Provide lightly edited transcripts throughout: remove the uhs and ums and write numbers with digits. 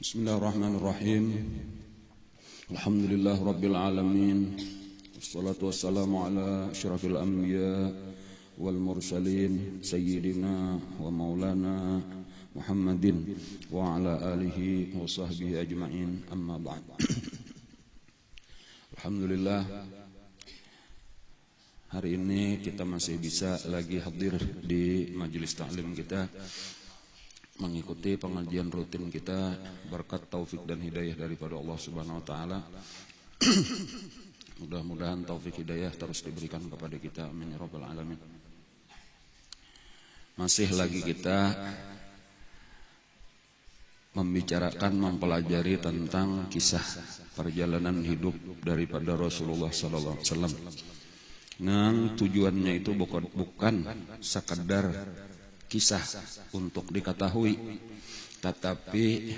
Bismillahirrahmanirrahim. Alhamdulillah rabbil alamin. Wassalatu wassalamu ala asyrafil anbiya wal mursalin sayyidina wa maulana Muhammadin wa ala alihi wa sahbihi ajma'in, amma ba'd. Alhamdulillah, hari ini kita masih bisa lagi hadir di majelis ta'lim kita, mengikuti pengajian rutin kita berkat taufik dan hidayah daripada Allah Subhanahu wa taala. Mudah-mudahan taufik hidayah terus diberikan kepada kita, amin ya rabbal alamin. Masih lagi kita membicarakan, mempelajari tentang kisah perjalanan hidup daripada Rasulullah sallallahu alaihi wasallam. Yang tujuannya itu bukan sekadar kisah untuk diketahui, tetapi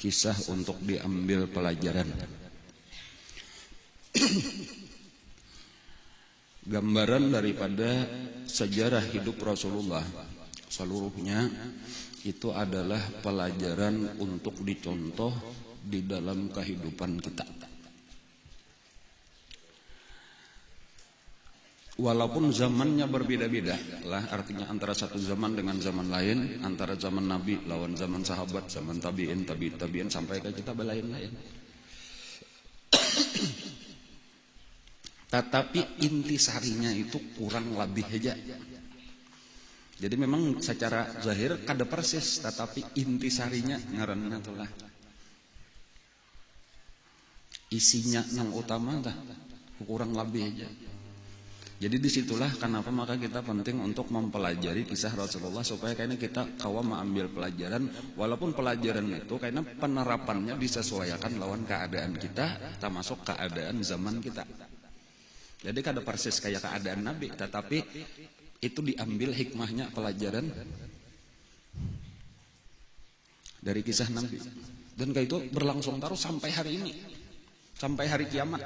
kisah untuk diambil pelajaran. Gambaran daripada sejarah hidup Rasulullah seluruhnya itu adalah pelajaran untuk dicontoh di dalam kehidupan kita. Walaupun zamannya berbeda-beda lah, artinya antara satu zaman dengan zaman lain, antara zaman Nabi lawan zaman sahabat, zaman tabi'in, tabi'in sampai ke kita lain-lain. Tetapi intisarinya itu kurang lebih aja. Jadi memang secara zahir kada persis, tetapi intisarinya ngaranna tulah. Isinya yang utama dah kurang lebih aja. Jadi disitulah kenapa maka kita penting untuk mempelajari kisah Rasulullah supaya kayaknya kita kawa mengambil pelajaran, walaupun pelajaran itu karena penerapannya disesuaikan lawan keadaan kita, termasuk keadaan zaman kita. Jadi kada persis kayak keadaan Nabi, tetapi itu diambil hikmahnya, pelajaran dari kisah Nabi. Dan kayak itu berlangsung terus sampai hari ini, sampai hari kiamat.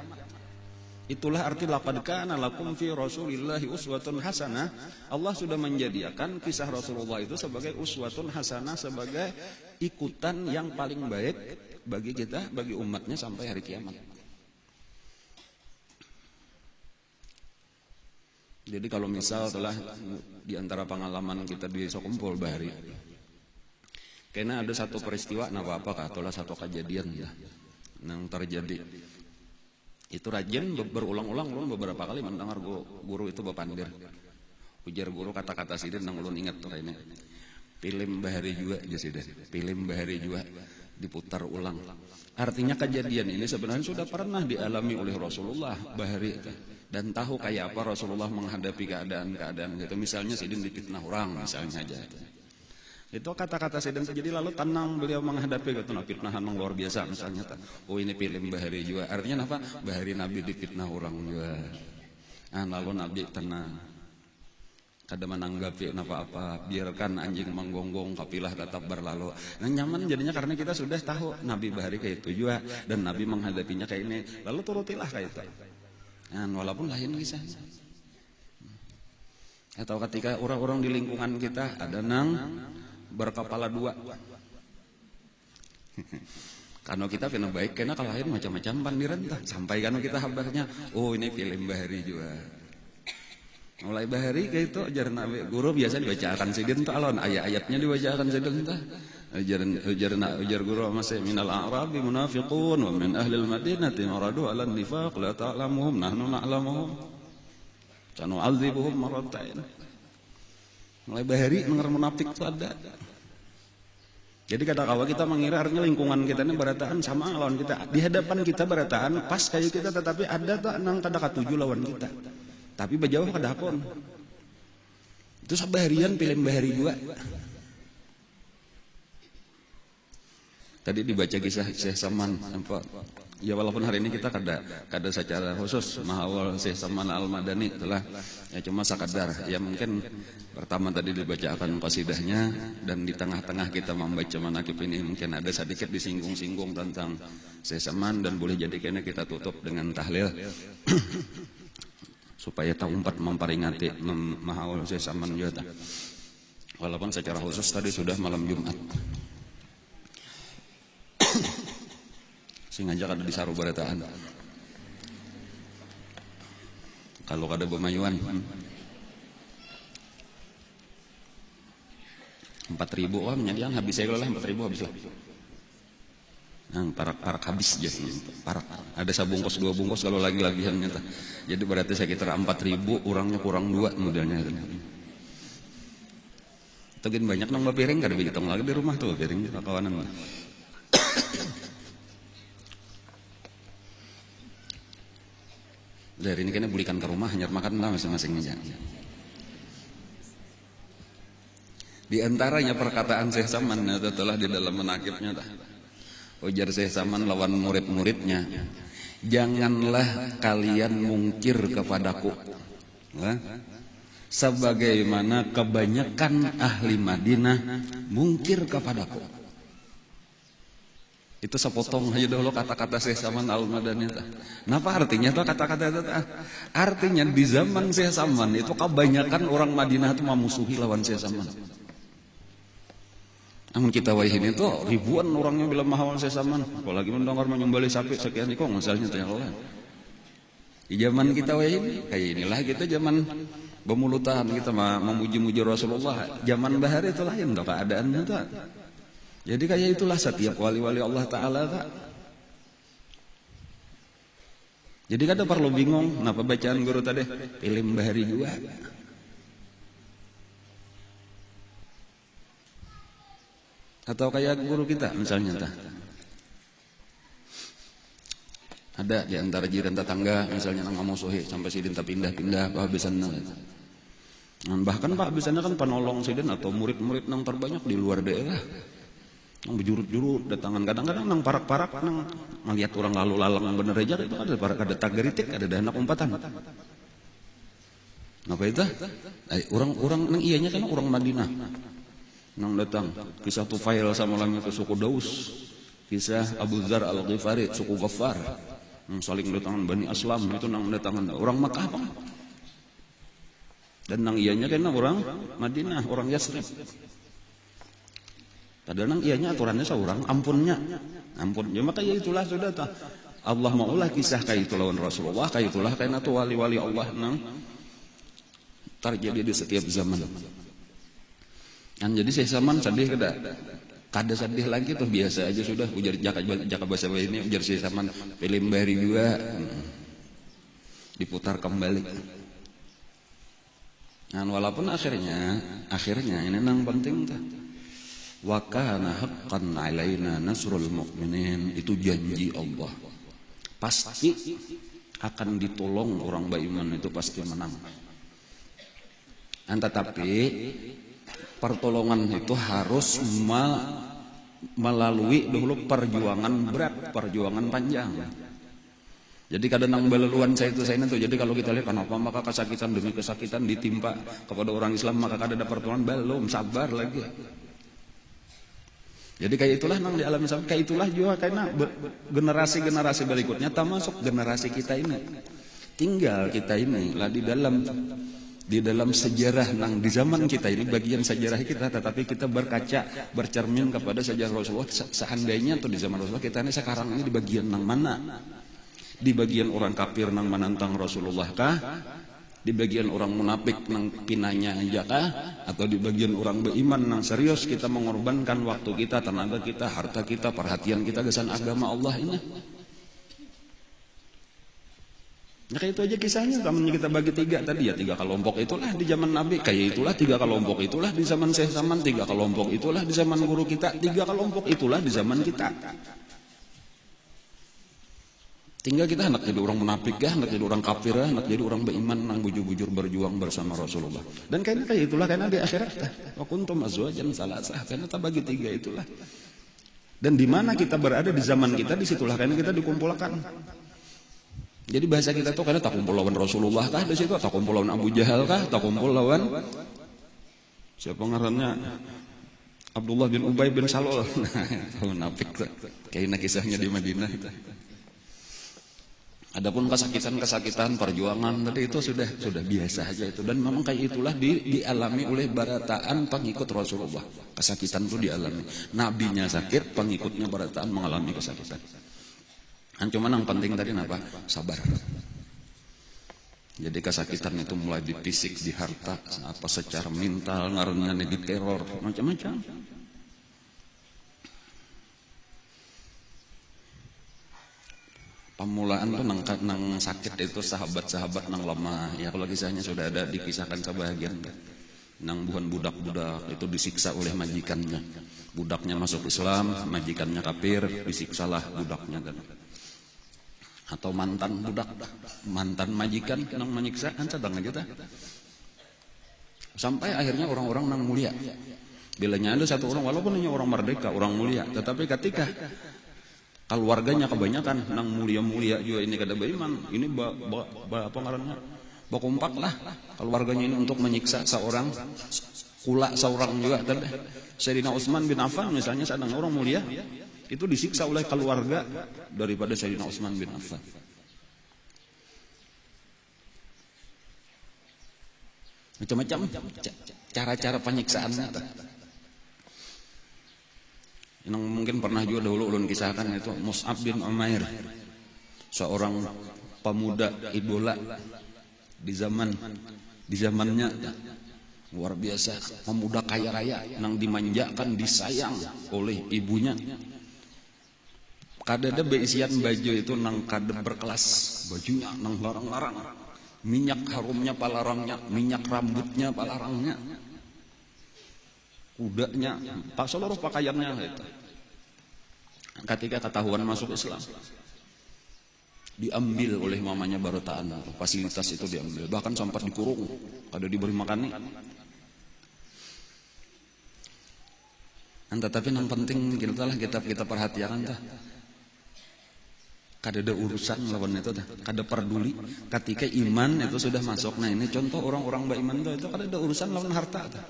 Itulah arti laqad kana lakum fi Rasulillahi uswatun hasanah. Allah sudah menjadikan kisah Rasulullah itu sebagai uswatun hasanah, sebagai ikutan yang paling baik bagi kita, bagi umatnya sampai hari kiamat. Jadi kalau misal telah di antara pengalaman kita di Sokumpul Bahari, karena ada satu peristiwa apa-apa atau satu kejadian ya yang terjadi. Itu rajin berulang-ulang, ulun beberapa kali mendengar guru itu bepandir. Ujar guru kata-kata sidin nang ulun ingat tuh ini. Film Bahari juga aja sidin. Film Bahari juga diputar ulang. Artinya kejadian ini sebenarnya sudah pernah dialami oleh Rasulullah Bahari itu. Dan tahu kayak apa Rasulullah menghadapi keadaan-keadaan gitu. Misalnya sidin difitnah orang misalnya aja. Itu kata-kata sidin. Jadi lalu tenang beliau menghadapi gitu, fitnahan yang luar biasa misalnya. Oh ini film Bahari juga. Artinya apa? Bahari Nabi difitnah orang juga. Lalu Nabi tenang. Kada menanggapi apa-apa, biarkan anjing menggonggong, kapilah tetap berlalu. Nah nyaman jadinya karena kita sudah tahu Nabi Bahari kayak itu juga, dan Nabi menghadapinya kayak ini. Lalu turutilah kayak itu. Walaupun lain kisahnya. Atau ketika orang-orang di lingkungan kita ada nang berkepala dua. Karena kita kena baik, karena kalau lain macam-macam pandiran sampai karena kita kabarnya, oh ini film Bahari juga. Mulai Bahari kayak itu ajaran Nabi, guru biasa dibacakan sidin tuh alon, ayat-ayatnya dibacakan sidin tuh. Ujar guru masih minal a'rabi munafiqun wa min ahlil madinati maradu 'alan nifaq la ta'lamuhum nahnu na'lamuhum sanu'adzibuhum marratain. Mulai Bahari mengenai munafik itu ada. Jadi kata-kata kita mengira artinya lingkungan kita ini berataan sama lawan kita. Di hadapan kita berataan pas kayak kita, tetapi ada tak nang kada katuju lawan kita. Tapi berjauh kada akon. Itu sabaharian film Bahari juga. Tadi dibaca kisah Syekh Saman, ya walaupun hari ini kita kada secara khusus mahawal Syekh Saman Al-Madani itulah ya, cuma sekadar ya mungkin pertama tadi dibacakan qasidahnya, dan di tengah-tengah kita membaca manaqib ini mungkin ada sedikit disinggung-singgung tentang Syekh Saman, dan boleh jadi kena kita tutup dengan tahlil supaya tahu empat memperingati mahawal Syekh Saman juga. Walaupun secara khusus tadi sudah malam Jumat. Sing ngajak ada di Saru Barataan. Kalau ada Bemayuan 4.000 wah menyediakan habis saya lah 4.000 habis lah. Yang parak habis aja parak. Ada sabungkus 2 bungkus kalau lagi-lagian nyata. Jadi berarti sekitar 4.000 orangnya kurang 2 modelnya. Togin banyak nang piring kada begitu lagi di rumah tuh piring kawanan. Dari ini kayaknya belikan ke rumah hanya makan lah masing-masing aja. Di antaranya perkataan Syekh Saman telah di dalam menakibnya ujar Syekh Saman lawan murid-muridnya, janganlah kalian mungkir kepadaku sebagaimana kebanyakan ahli Madinah mungkir kepadaku. Itu sepotong aja dulu kata-kata Syekh Saman Al-Madani. Kenapa artinya tuh kata-kata itu? Artinya di zaman Syekh Saman itu kebanyakan orang Madinah itu memusuhi lawan Syekh Saman. Namun kita wahin itu ribuan orangnya bilang mahawan Syekh Saman, apalagi mendengar menyembelih sapi sekian kok misalnya tanya Allah. Di zaman kita wahin kayak inilah kita zaman bemulutan kita memuji-muji Rasulullah. Zaman bahar itu lain tuh keadaannya tuh. Jadi kayak itulah setiap wali-wali Allah Ta'ala tak. Jadi kada perlu bingung kenapa bacaan guru tadi film bahari juga. Atau kayak guru kita misalnya ada di antara jiran tetangga misalnya nang ngamusuhi sampai sidin tak pindah-pindah kehabisan bahkan Pak biasanya kan penolong sidin atau murid-murid nang terbanyak di luar daerah nang berjurut-jurut datangan kadang-kadang nang parak-parak nang melihat orang lalu lalang bener aja itu ada tageritik ada anak umpatan. Apa itu? Orang nang iyanya kan orang Madinah. Nang datang kisah Tufail sama lami ke suku Daus, kisah Abu Dzar Al-Ghifari suku Ghaffar nang saling datangan Bani Aslam itu nang datangan orang Makkah apa dan nang iyanya kan orang Madinah orang Yasrib. Padahal nang iyanya aturannya seorang ampun ya maka ya itulah sudah ta Allah maulah kisah kayak itu lawan Rasulullah kayak itulah karena tu wali-wali Allah nang terjadi di setiap zaman. Kan jadi Syekh Saman sedih kada sedih lagi tuh biasa aja sudah ujar jaka bahasa ini ujar Syekh Saman film bahari juga diputar kembali. Nah walaupun akhirnya ini nang penting tuh wa kana haqqan alaina nasrul mu'minin itu janji Allah pasti akan ditolong orang beriman itu pasti menang. Tetapi pertolongan itu harus melalui dulu perjuangan berat, perjuangan panjang. Jadi kadang nang beleluan saya itu jadi kalau kita lihat kenapa maka kesakitan demi kesakitan ditimpa kepada orang Islam maka kada ada pertolongan belum sabar lagi. Jadi kayak itulah nang dialami sama kayak itulah juga karena generasi-generasi berikutnya termasuk generasi kita ini. Tinggal kita ini lah di dalam sejarah nang di zaman kita ini bagian sejarah kita tetapi kita berkaca bercermin kepada sejarah Rasulullah seandainya atau di zaman Rasulullah kita ini sekarang ini di bagian nang mana di bagian orang kafir nang menantang Rasulullah kah di bagian orang munafik nang pinanya aja kah atau di bagian orang beriman nang serius kita mengorbankan waktu kita tenaga kita harta kita perhatian kita kesan agama Allah ini. Nah kayak itu aja kisahnya teman kita bagi 3 tadi ya 3 kelompok itulah di zaman Nabi kayak itulah 3 kelompok itulah di zaman Syekh Saman 3 kelompok itulah di zaman guru kita 3 kelompok itulah di zaman kita. Tinggal kita hendak jadi orang munafik hendak jadi orang kafir hendak jadi orang beriman nang bujur-bujur berjuang bersama Rasulullah. Dan kayak itulah karena di akhirat wa kuntum azwajan salasah karena tak bagi 3 itulah. Dan di mana kita berada di zaman kita disitulah karena kita dikumpulkan. Jadi bahasa kita tuh karena tak kumpul lawan Rasulullah kah di situ, tak kumpul lawan Abu Jahal kah, tak kumpul lawan siapa ngarannya Abdullah bin Ubay bin Salul. Munafik kayak kisahnya di Madinah. Adapun kesakitan perjuangan tadi itu sudah biasa aja itu dan memang kayak itulah dialami oleh barataan pengikut Rasulullah. Kesakitan itu dialami. Nabinya sakit, pengikutnya barataan mengalami kesakitan. Cuman yang penting tadi apa? Sabar. Jadi kesakitan itu mulai di fisik, di harta, apa secara mental, ngaruhnya di teror, macam-macam. Pemulaan tuh nang sakit itu sahabat-sahabat nang lama. Ya kalau kisahnya sudah ada dikisahkan sebahagian. Nang budak-budak itu disiksa oleh majikannya. Budaknya masuk Islam, majikannya kafir, disiksalah budaknya kan. Atau mantan budak, mantan majikan nang menyiksa kan sedang aja. Sampai akhirnya orang-orang nang mulia. Bilanya ada satu orang walaupun hanya orang merdeka, orang mulia, tetapi ketika keluarganya kebanyakan nang mulia-mulia juga ini kada beriman, ini apa ngarannya? Bakompak lah keluarganya ini untuk menyiksa seorang juga tadi. Sayyidina Utsman bin Affan misalnya sedang orang mulia itu disiksa oleh keluarga daripada Sayyidina Utsman bin Affan. Macam-macam cara-cara penyiksaannya. Yang mungkin pernah juga dahulu ulun kisahkan itu Mus'ab bin Umair, seorang pemuda idola di zamannya luar biasa, pemuda kaya raya nang dimanjakan, disayang oleh ibunya. Kadada beisian baju itu nang kada berkelas, bajunya nang larang-larang, minyak harumnya palarangnya, minyak rambutnya palarangnya, kudanya, seluruh pakaiannya itu. Ketika ketahuan masuk Islam, diambil oleh mamanya barotaan, fasilitas itu diambil, bahkan sempat dikurung, kada diberi makan nih. Tetapi yang penting kita perhatikan dah, kada ada urusan lawan itu dah, kada peduli. Ketika iman itu sudah masuk, nah ini contoh orang-orang beriman itu kada ada urusan lawan harta dah.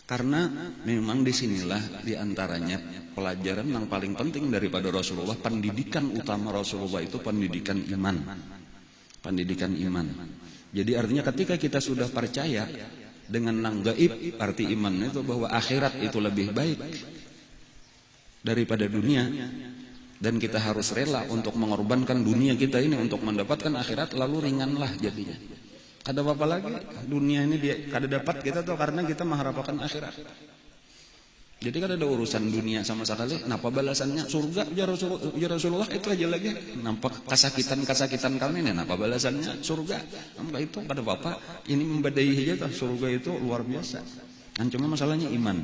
Karena memang disinilah diantaranya pelajaran yang paling penting daripada Rasulullah. Pendidikan utama Rasulullah itu pendidikan iman. Pendidikan iman. Jadi artinya ketika kita sudah percaya dengan nang gaib, arti iman itu bahwa akhirat itu lebih baik daripada dunia. Dan kita harus rela untuk mengorbankan dunia kita ini untuk mendapatkan akhirat, lalu ringanlah jadinya. Ada apa lagi dunia ini dia kada dapat kita tuh karena kita mengharapkan akhirat. Jadi kada ada urusan dunia sama sekali. Napa balasannya surga ya Rasulullah itu aja lagi. Nampak kesakitan kami nih, napa balasannya surga. Nampak itu kada apa-apa. Ini membadai aja tuh, surga itu luar biasa. Dan cuma masalahnya iman.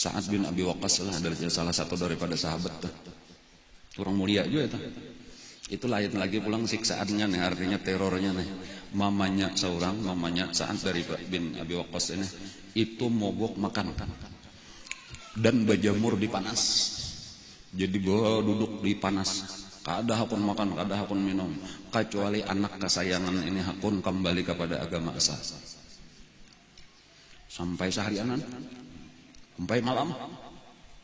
Sa'ad bin Abi Waqqas lah dari salah satu daripada sahabat tuh. Orang mulia juga itu. Itu lain lagi pulang siksaannya nih, artinya terornya nih. Mamanya Sa'ad dari bin Abi Waqqas ini itu mogok makan dan berjemur di panas. Jadi bawa duduk di panas. Kada hakun makan, kada hakun minum, kecuali anak kesayangan ini hakun kembali kepada agama asal. Sampai seharianan. Sampai malam,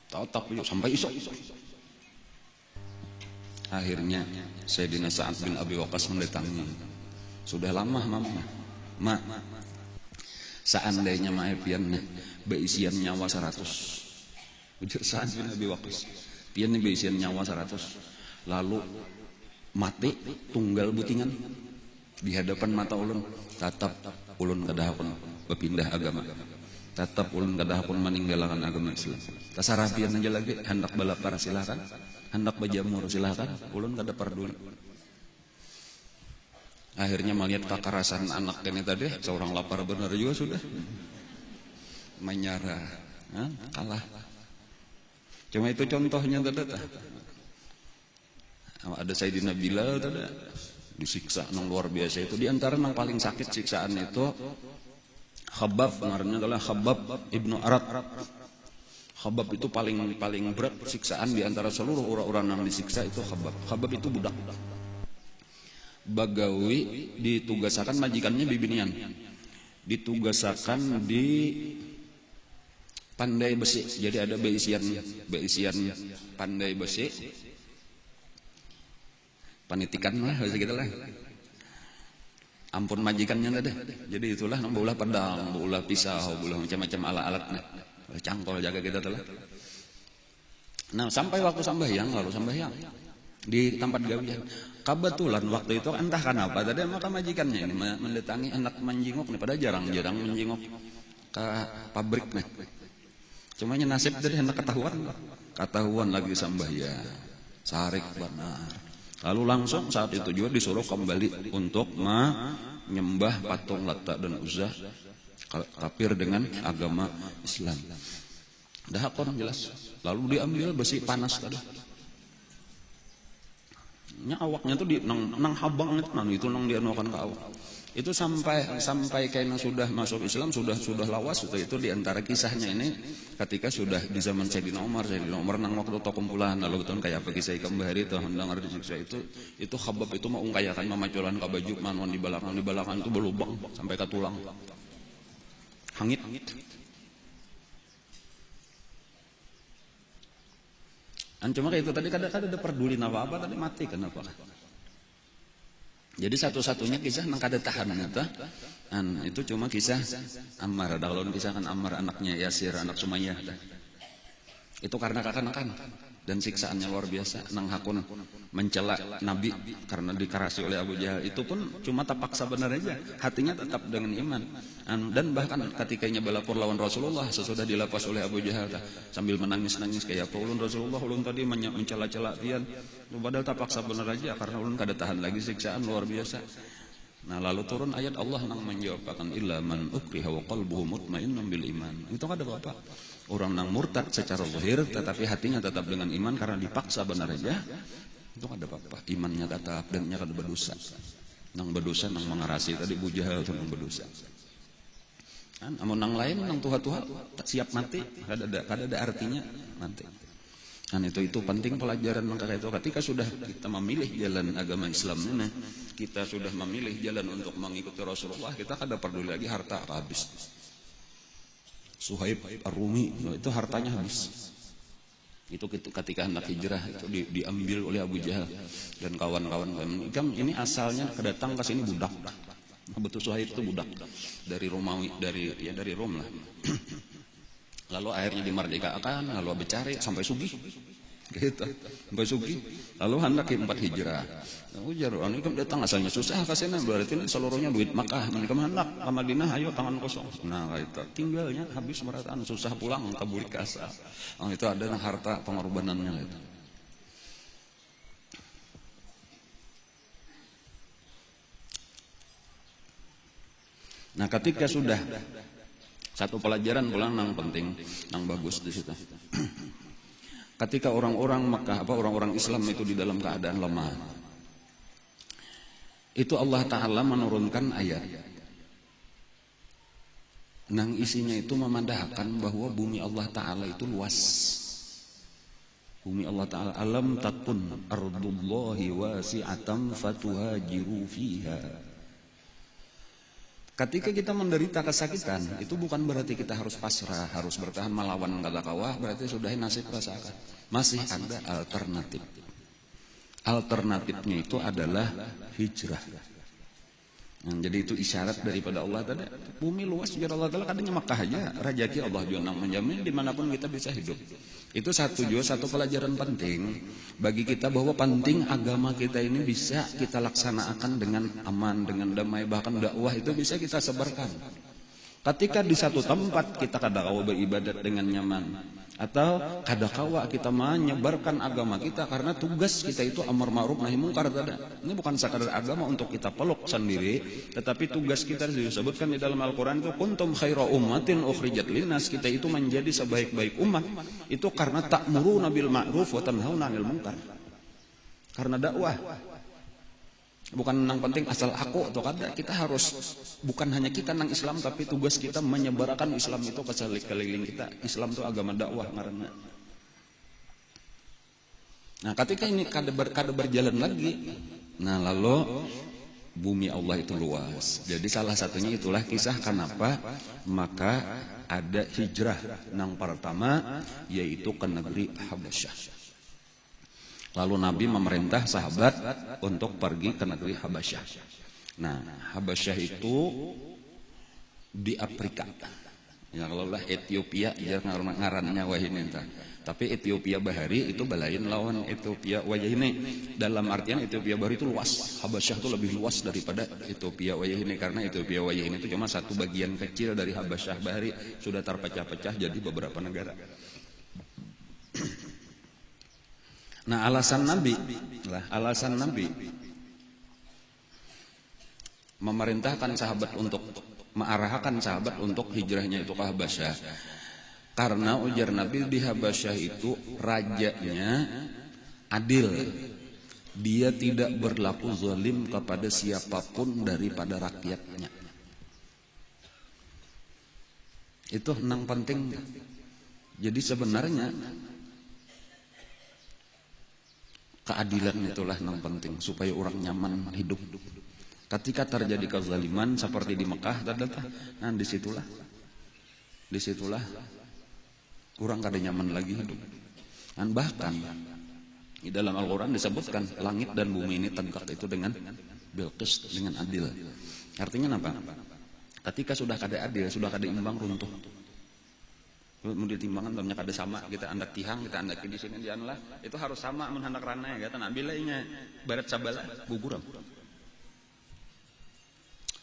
tetap sampai isok. Akhirnya Sayyidina Sa'ad bin Abi Waqqas mendatangi. Sudah lama mama, seandainya pian beisian nyawa 100. Ujar Sa'ad bin Abi Waqqas, pian beisian nyawa 100. Lalu mati tunggal butingan di hadapan mata ulun, tetap ulun kada hakun berpindah agama. Tetap ulun kada hakun meninggalkan agama Islam. Tasarapian aja lagi, hendak balapar silakan, hendak berjamur silakan, ulun kada peduli. Akhirnya melihat kekerasan anak ini tadi, seorang lapar benar juga sudah menyerah, kalah. Cuma itu contohnya tadi. Ada Sayyidina Bilal tadi disiksa nang luar biasa itu. Di antara yang paling sakit siksaan itu Khabbab, pengarangnya adalah Khabbab ibnu Arat. Khabbab itu paling berat siksaan di antara seluruh orang-orang yang disiksa itu Khabbab. Khabbab itu budak. Bagawi ditugasakan majikannya bibinian. Ditugasakan di pandai besi. Jadi ada beisian pandai besi. Panitikan lah, gitu lah. Ampun majikannya deh. Jadi itulah nang ulah pedang, ulah pisau, ulah macam-macam alat-alat nah. Cangkol jaga kita telah. Nah, sampai waktu sambahyang, lalu sambahyang di tempat gawian. Kebetulan waktu itu entah kenapa tadi maka majikannya ini mendatangi anak menjenguk nih, pada jarang-jarang menjenguk ke pabrik nih. Cuma nasib dari anak ketahuan lagi sambahyang. Sarik benar. Lalu langsung saat itu juga disuruh kembali untuk menyembah patung Lata dan Uzza, kafir dengan agama Islam. Dah hakon jelas. Lalu diambil besi panas tadi. Nya awaknya tuh di nang habang itu nang dianukan ke awak. Itu sampai kayaknya sudah masuk Islam, sudah lawas itu di antara kisahnya ini ketika sudah di zaman Sayyidina Umar nang waktu itu kumpulan lalu betul kayak apa kisah ikan bahari itu hendak disiksa itu Khabbab itu mau ungkayakan mamaculan ke baju manuan di belakang itu berlubang sampai ke tulang. Hangit. Cuma kayak itu tadi kadang-kadang ada peduli apa tadi mati kenapa? Jadi satu-satunya kisah nang kada tahan itu cuma kisah Ammar. Kalau kisah kan Ammar anaknya Yasir, anak Sumayyah. Itu karena kekanakan dan siksaannya luar biasa. Nang hakun mencela Nabi karena dikerasi oleh Abu Jahal. Itu pun cuma terpaksa benar aja. Hatinya tetap dengan iman. Dan bahkan ketikanya balapur lawan Rasulullah sesudah dilepas oleh Abu Jahal sambil menangis-nangis kayak apa ulun Rasulullah ulun tadi mencela-cela tian. Padahal terpaksa benar aja karena ulun kada tahan lagi siksaan luar biasa. Nah lalu turun ayat Allah nang menjawabkan illa man ukriha wa qalbuhu mutmainnun bil iman. Itu kada apa-apa. Orang nang murtad secara zahir tetapi hatinya tetap dengan iman karena dipaksa benar aja. Itu kada apa-apa. Imannya tetap dan nya kada berdosa. Nang berdosa nang mengarasi tadi Abu Jahal itu nang berdosa. Amun nang lain nang tuha-tuha siap mati kada ada artinya mati. Dan itu penting pelajaran maka itu ketika sudah kita memilih jalan agama Islam ini, kita sudah memilih jalan untuk mengikuti Rasulullah, kita kada peduli lagi harta habis. Suhaib Ar-Rumi itu hartanya habis. Itu ketika hendak hijrah itu diambil oleh Abu Jahal dan kawan-kawan. Ini asalnya kedatang ke sini budak. Betul Suhaib itu budak dari Romawi dari Rom lah. Lalu akhirnya dimerdekakan, lalu bercari sampai sugih. Gitu. Sampai sugih. Lalu hendak 4 hijrah. Ujar ini kan datang asalnya susah kasihna berarti seluruhnya duit Makkah. Mereka hendak ke Madinah ayo tangan kosong. Nah, itu tinggalnya habis merataan susah pulang ke bulik asal. Itu ada harta pengorbanannya itu. Nah, ketika sudah satu pelajaran pulang nang penting, nang bagus di situ. Ketika orang-orang Makkah orang-orang Islam itu di dalam keadaan lemah, itu Allah Ta'ala menurunkan ayat. Nang isinya itu memandahkan bahwa bumi Allah Ta'ala itu luas. Bumi Allah Ta'ala alam takun ardullahi wasi'atam fatuhajiru fiha. Ketika kita menderita kesakitan, itu bukan berarti kita harus pasrah, harus bertahan melawan kata kawah, berarti sudah nasib rasakan. Masih ada alternatif. Alternatifnya itu adalah hijrah. Nah, jadi itu isyarat daripada Allah tadi. Bumi luas biar Allah Ta'ala kadangnya Makkah aja, rajaki Allah juga menjamin dimanapun kita bisa hidup. Itu satu pelajaran penting bagi kita bahwa penting agama kita ini bisa kita laksanakan dengan aman, dengan damai, bahkan dakwah itu bisa kita sebarkan. Ketika di satu tempat kita kadang-kadang beribadat dengan nyaman, atau kadang-kadang kita menyebarkan agama kita karena tugas kita itu amar ma'ruf nahi mungkar. Ini bukan sekadar agama untuk kita peluk sendiri, tetapi tugas kita disebutkan di dalam Al-Quran itu kuntum khaira ummatin ukhrijat linnas. Kita itu menjadi sebaik-baik umat itu karena ta'muruna bil ma'ruf wa tanhauna 'anil munkar. Karena dakwah. Bukan nang penting asal aku atau kada, kita harus bukan hanya kita nang Islam tapi tugas kita menyebarkan Islam itu ke sekeliling kita. Islam itu agama dakwah ngaranna. Nah, ketika ini kada berjalan lagi, nah lalu bumi Allah itu luas. Jadi salah satunya itulah kisah kenapa maka ada hijrah nang pertama yaitu ke negeri Habasyah. Lalu Nabi memerintah sahabat untuk pergi ke negeri Habasyah. Nah, Habasyah itu di Afrika. Ya kalau lah Ethiopia ya ngarannya wahini entah. Tapi Ethiopia Bahari itu balain lawan Ethiopia Wayahini. Dalam artian Ethiopia Bahari itu luas. Habasyah itu lebih luas daripada Ethiopia Wayahini karena Ethiopia Wayahini itu cuma satu bagian kecil dari Habasyah Bahari, sudah terpecah-pecah jadi beberapa negara. Nah, alasan Nabi memerintahkan sahabat untuk mengarahkan sahabat untuk hijrahnya itu ke Habasyah. Karena ujar Nabi di Habasyah itu rajanya adil. Dia tidak berlaku zalim kepada siapapun daripada rakyatnya. Itu yang penting. Jadi sebenarnya keadilan itulah yang penting supaya orang nyaman hidup. Ketika terjadi kezaliman seperti di Mekah, nah disitulah orang kada nyaman lagi hidup. Dan bahkan di dalam Al-Quran disebutkan langit dan bumi ini tegak itu dengan bilqis, dengan adil. Artinya apa? Ketika sudah kada adil, sudah kada imbang, runtuh. Mau ditimbangan dalamnya kada sama, kita andak tihang, kita andak di sini di lah, itu harus sama menhandak ranai kata Nabi lainnya barat sabala guguram.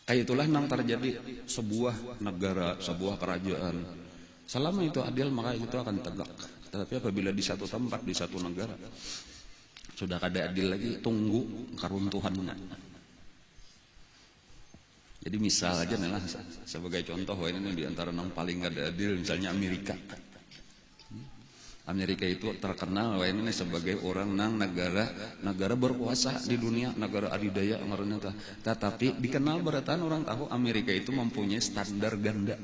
Kayak itulah yang terjadi sebuah negara, sebuah kerajaan. Selama itu adil maka itu akan tegak. Tetapi apabila di satu tempat, di satu negara sudah kada adil lagi, tunggu keruntuhannya. Jadi misal aja nih lah sebagai contoh, wah ini di antara yang paling kada adil misalnya Amerika. Amerika itu terkenal wah ini sebagai orang nang negara berkuasa di dunia, negara adidaya ngaranna. Tetapi dikenal beratan orang tahu Amerika itu mempunyai standar ganda.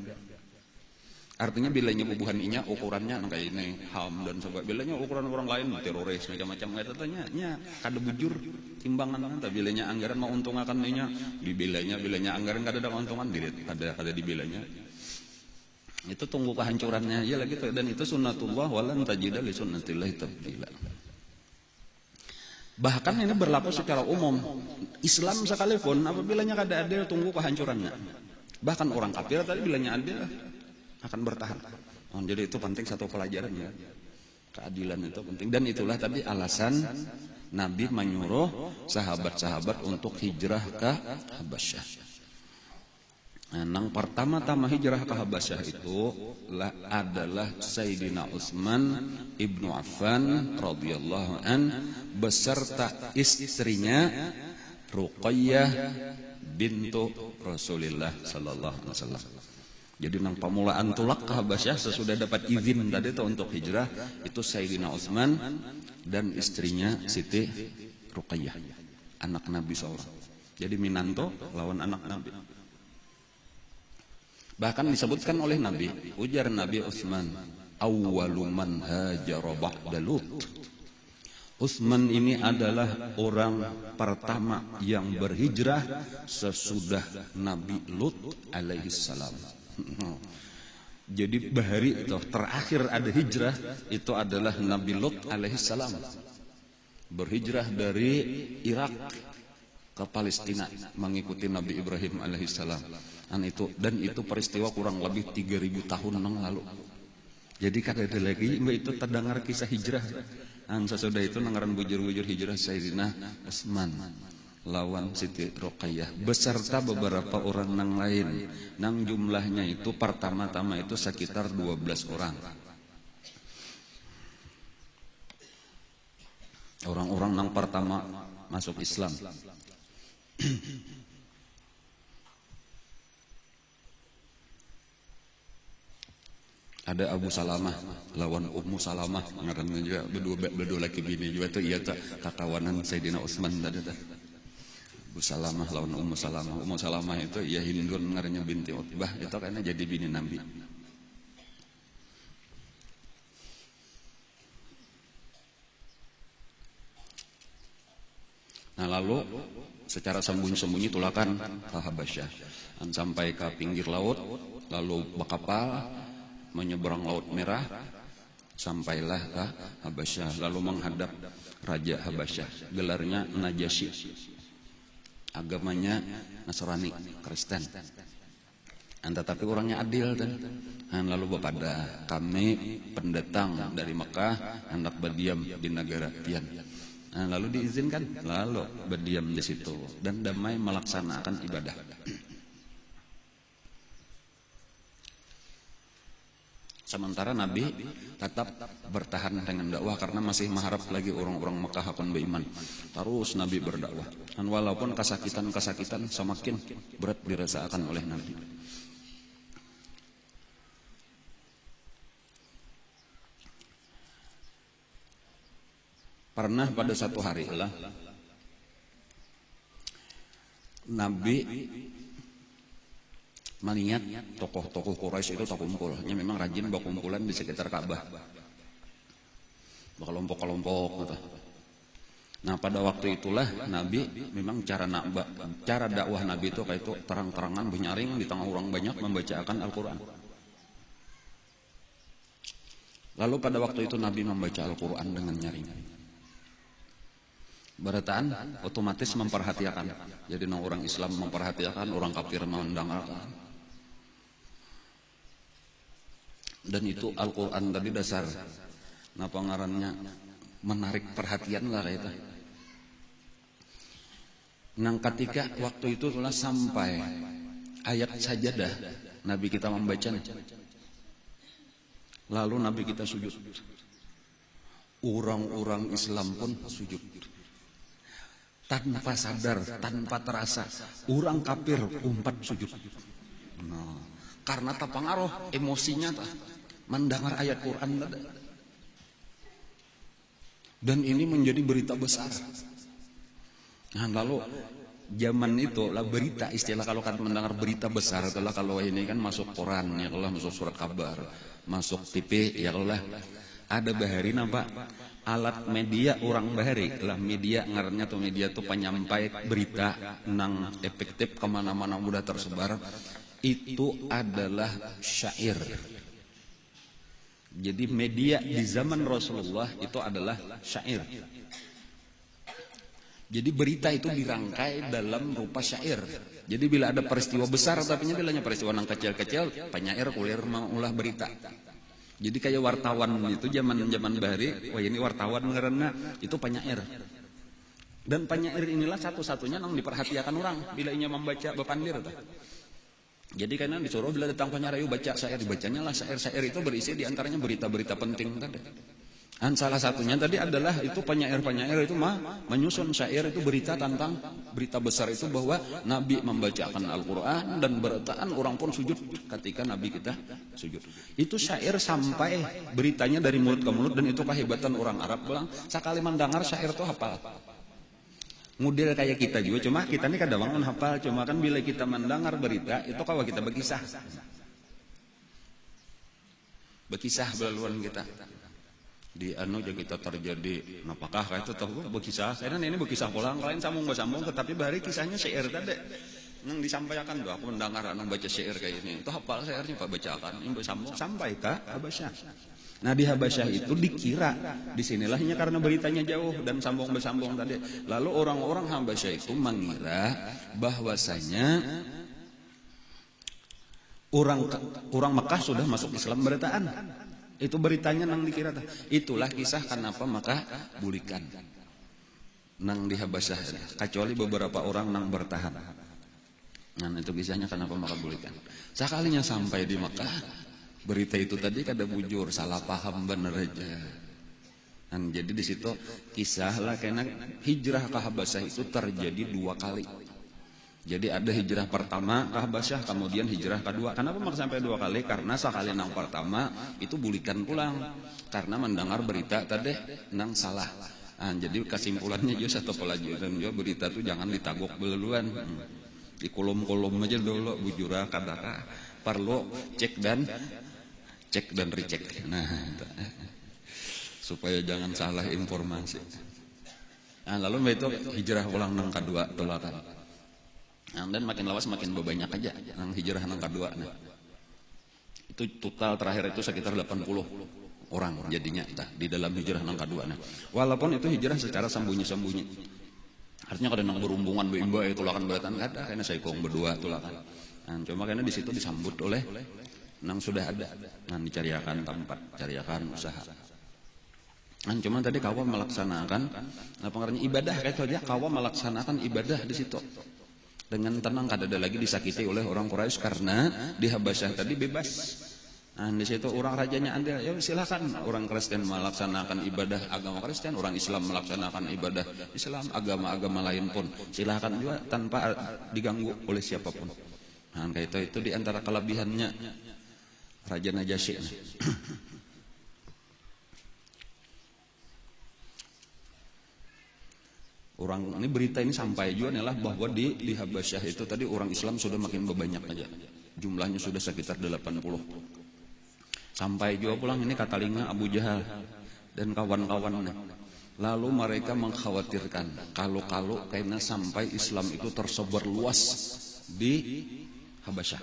Artinya bilanya bubuhan inya ukurannya kayak ini HAM dan sebagainya. Bilanya ukuran orang lain teroris macam-macam kayak tanya kada bujur timbangan tapi bilanya anggaran mau untung akan inya bilanya anggaran kada ada keuntungan kada dibilanya. Itu tunggu kehancurannya aja lagi dan itu sunnatullah walan tajida li sunnatillahi tabdila. Bahkan ini berlaku secara umum. Islam sekalipun apabila kada adil tunggu kehancurannya. Bahkan orang kafir tadi bilanya adil akan bertahan. Jadi itu penting satu pelajaran ya. Keadilan itu penting dan itulah tadi alasan Nabi menyuruh sahabat-sahabat untuk hijrah ke Habasyah. Nah, yang pertama-tama hijrah ke Habasyah itu adalah Sayyidina Utsman ibnu Affan radhiyallahu an beserta istrinya Ruqayyah bintu Rasulillah sallallahu alaihi wasallam. Jadi nang pamulaan tulak ke Habasyah sesudah dapat izin tadi itu untuk hijrah itu Sayyidina Utsman dan istrinya Siti Ruqayyah, anak Nabi SAW. Jadi minanto lawan anak Nabi. Bahkan disebutkan oleh Nabi, ujar Nabi Utsman, awwalu man hajara ba'da Lut. Utsman ini adalah orang pertama yang berhijrah sesudah Nabi Lut alaihi salam. Jadi bahari itu terakhir ada hijrah itu adalah Nabi Lut alaihi salam. Berhijrah dari Irak ke Palestina mengikuti Nabi Ibrahim alaihi salam. Dan itu peristiwa kurang lebih 3000 tahun yang lalu. Jadi kada ada lagi itu terdengar kisah hijrah. Sesudah itu nangaran bujur-bujur hijrah Sayyidina Utsman lawan Siti Ruqayyah beserta beberapa orang nang lain. Nang jumlahnya itu pertama-tama itu sekitar 12 orang. Orang-orang nang pertama masuk Islam. Ada Abu Salamah lawan Ummu Salamah ngaranna juga berdua laki bini juga itu iya tak kakawanan Sayyidina Utsman tadi. Abu Salamah lawan Ummu Salamah. Ummu Salamah itu ya Hindun ngarannya binti Utbah itu karena jadi bini Nabi. Nah lalu secara sembunyi-sembunyi tulakan ke Habasyah sampai ke pinggir laut lalu berkapal menyeberang Laut Merah sampailah ke Habasyah lalu menghadap Raja Habasyah gelarnya Najasyi. agamanya Nasrani, Kristen. Tetapi orangnya adil kan. Lalu bepada kami pendatang dari Mekah hendak berdiam di negara Tian. Lalu diizinkan, lalu berdiam di situ dan damai melaksanakan ibadah. Sementara Nabi tetap bertahan dengan dakwah karena masih mengharap lagi orang-orang Mekah akan beriman. Terus Nabi berdakwah. Dan walaupun kesakitan semakin berat dirasakan oleh Nabi. Pernah pada satu hari lah Nabi melihat tokoh-tokoh Quraisy itu terkumpul. Memang rajin berkumpulan di sekitar Ka'bah, berkelompok-kelompok gitu. Nah pada waktu itulah Nabi memang cara dakwah Nabi itu kayak itu terang-terangan bernyaring di tengah orang banyak membacakan Al-Quran. Lalu pada waktu itu Nabi membaca Al-Quran dengan nyaring. Berataan otomatis memperhatikan. Jadi orang Islam memperhatikan, orang kafir mendengarkan. Dan itu Al-Quran tadi dasar. Nah pengarannya menarik perhatian lah itu. Nah ketika waktu itu telah sampai ayat sajadah, Nabi kita membaca. Lalu Nabi kita sujud. Orang-orang Islam pun sujud. Tanpa sadar, tanpa terasa, orang kafir umpat sujud. Nah, karena tak pengaruh emosinya mendengar ayat Quran tadi. Dan ini menjadi berita besar. Nah, lalu zaman itu lah berita, istilah kalau kan mendengar berita besar itulah kalau ini kan masuk koran ya, kalau masuk surat kabar, masuk TV ya, kalau lah ada bahari nampak alat media orang bahari lah media ngarannya tuh media tuh penyampai berita nang efektif kemana-mana mudah tersebar itu adalah syair. Jadi media di zaman Rasulullah itu adalah syair. Jadi berita itu dirangkai dalam rupa syair. Jadi bila ada peristiwa besar tapi bilanya peristiwa nang kecil-kecil penyair kuliah mengulah berita. Jadi kayak wartawan itu zaman bahari, wah ini wartawan karena itu penyair. Dan penyair inilah satu-satunya yang diperhatikan orang bila ia membaca bepandir. Jadi karena disuruh bila datang penyair ayo baca syair, dibacanya lah syair itu berisi diantaranya berita-berita penting tadi. Dan salah satunya tadi adalah itu penyair-penyair itu menyusun syair itu berita tentang berita besar itu bahwa Nabi membacakan Al-Quran dan berataan orang pun sujud ketika Nabi kita sujud. Itu syair sampai beritanya dari mulut ke mulut dan itu kehebatan orang Arab bilang sekali mendengar syair itu hafal. Model kayak kita juga cuma kita ini kadang-kadang hafal cuma kan bila kita mendengar berita itu kalau kita berkisah belaluan kita. Di aja kita terjadi apakah kayak itu tahu berkisah saya ini berkisah pulang lain sambung tetapi bahari kisahnya syair tadi yang disampaikan tuh aku mendengar anak baca syair kayak ini itu hafal syairnya Pak bacakan ini bersambung sampai ke Habasyah. Nah di Habasyah itu dikira disinilahnya karena beritanya jauh dan bersambung tadi lalu orang-orang Habasyah itu mengira bahwasanya orang Mekah sudah masuk Islam beritaan. Itu beritanya nang dikira. Itulah kisah kenapa maka bulikan nang di Habasyah. Kecuali beberapa orang nang bertahan. Nah itu kisahnya kenapa maka bulikan. Sekalinya sampai di Mekah, berita itu tadi kada bujur, salah paham bener aja. Dan jadi di situ kisah lah karena hijrah ke Habasyah itu terjadi 2 kali. Jadi ada hijrah pertama ke Habasyah, kemudian hijrah kedua. Kenapa sampai 2 kali? Karena sekali nang pertama itu bulikan pulang karena mendengar berita tadi nang salah. Nah, jadi kesimpulannya juga satu pelajaran juga berita itu jangan ditagok duluan. Di kolom-kolom aja dulu bujura kadaka perlu cek dan recheck. Nah, itu. Supaya jangan salah informasi. Nah, lalu itu hijrah pulang nang kedua tolakan. Dan makin lawas makin banyak aja yang hijrah nang kedua. Nah, itu total terakhir itu sekitar 80 orang jadinya di dalam hijrah nang kedua. Nah, walaupun itu hijrah secara sembunyi-sembunyi. Artinya kalau nang berhubungan beimba itu lakan beratan kada karena saya kong berdua tuh lakan. Nah, cuma karena di situ disambut oleh nang sudah ada, nang dicariakan tempat, cariakan usaha. Nah, cuma tadi kawa melaksanakan apa ngarannya ibadah kayak itu aja, kawa melaksanakan ibadah di situ dengan tenang, kada ada lagi disakiti oleh orang Quraisy karena di Habasyah tadi bebas. Nah, di situ orang rajanya andil, ya silakan orang Kristen melaksanakan ibadah agama Kristen, orang Islam melaksanakan ibadah Islam, agama-agama lain pun silakan juga tanpa diganggu oleh siapapun. Nah, kayak itu di antara kelebihannya Raja Najasyi. Orang ini berita ini sampai juga adalah bahwa di Habasyah itu tadi orang Islam sudah makin berbanyak aja. Jumlahnya sudah sekitar 80. Sampai juga pulang ini katalinga Abu Jahal dan kawan-kawannya. Lalu mereka mengkhawatirkan kalau karena sampai Islam itu tersebar luas di Habasyah.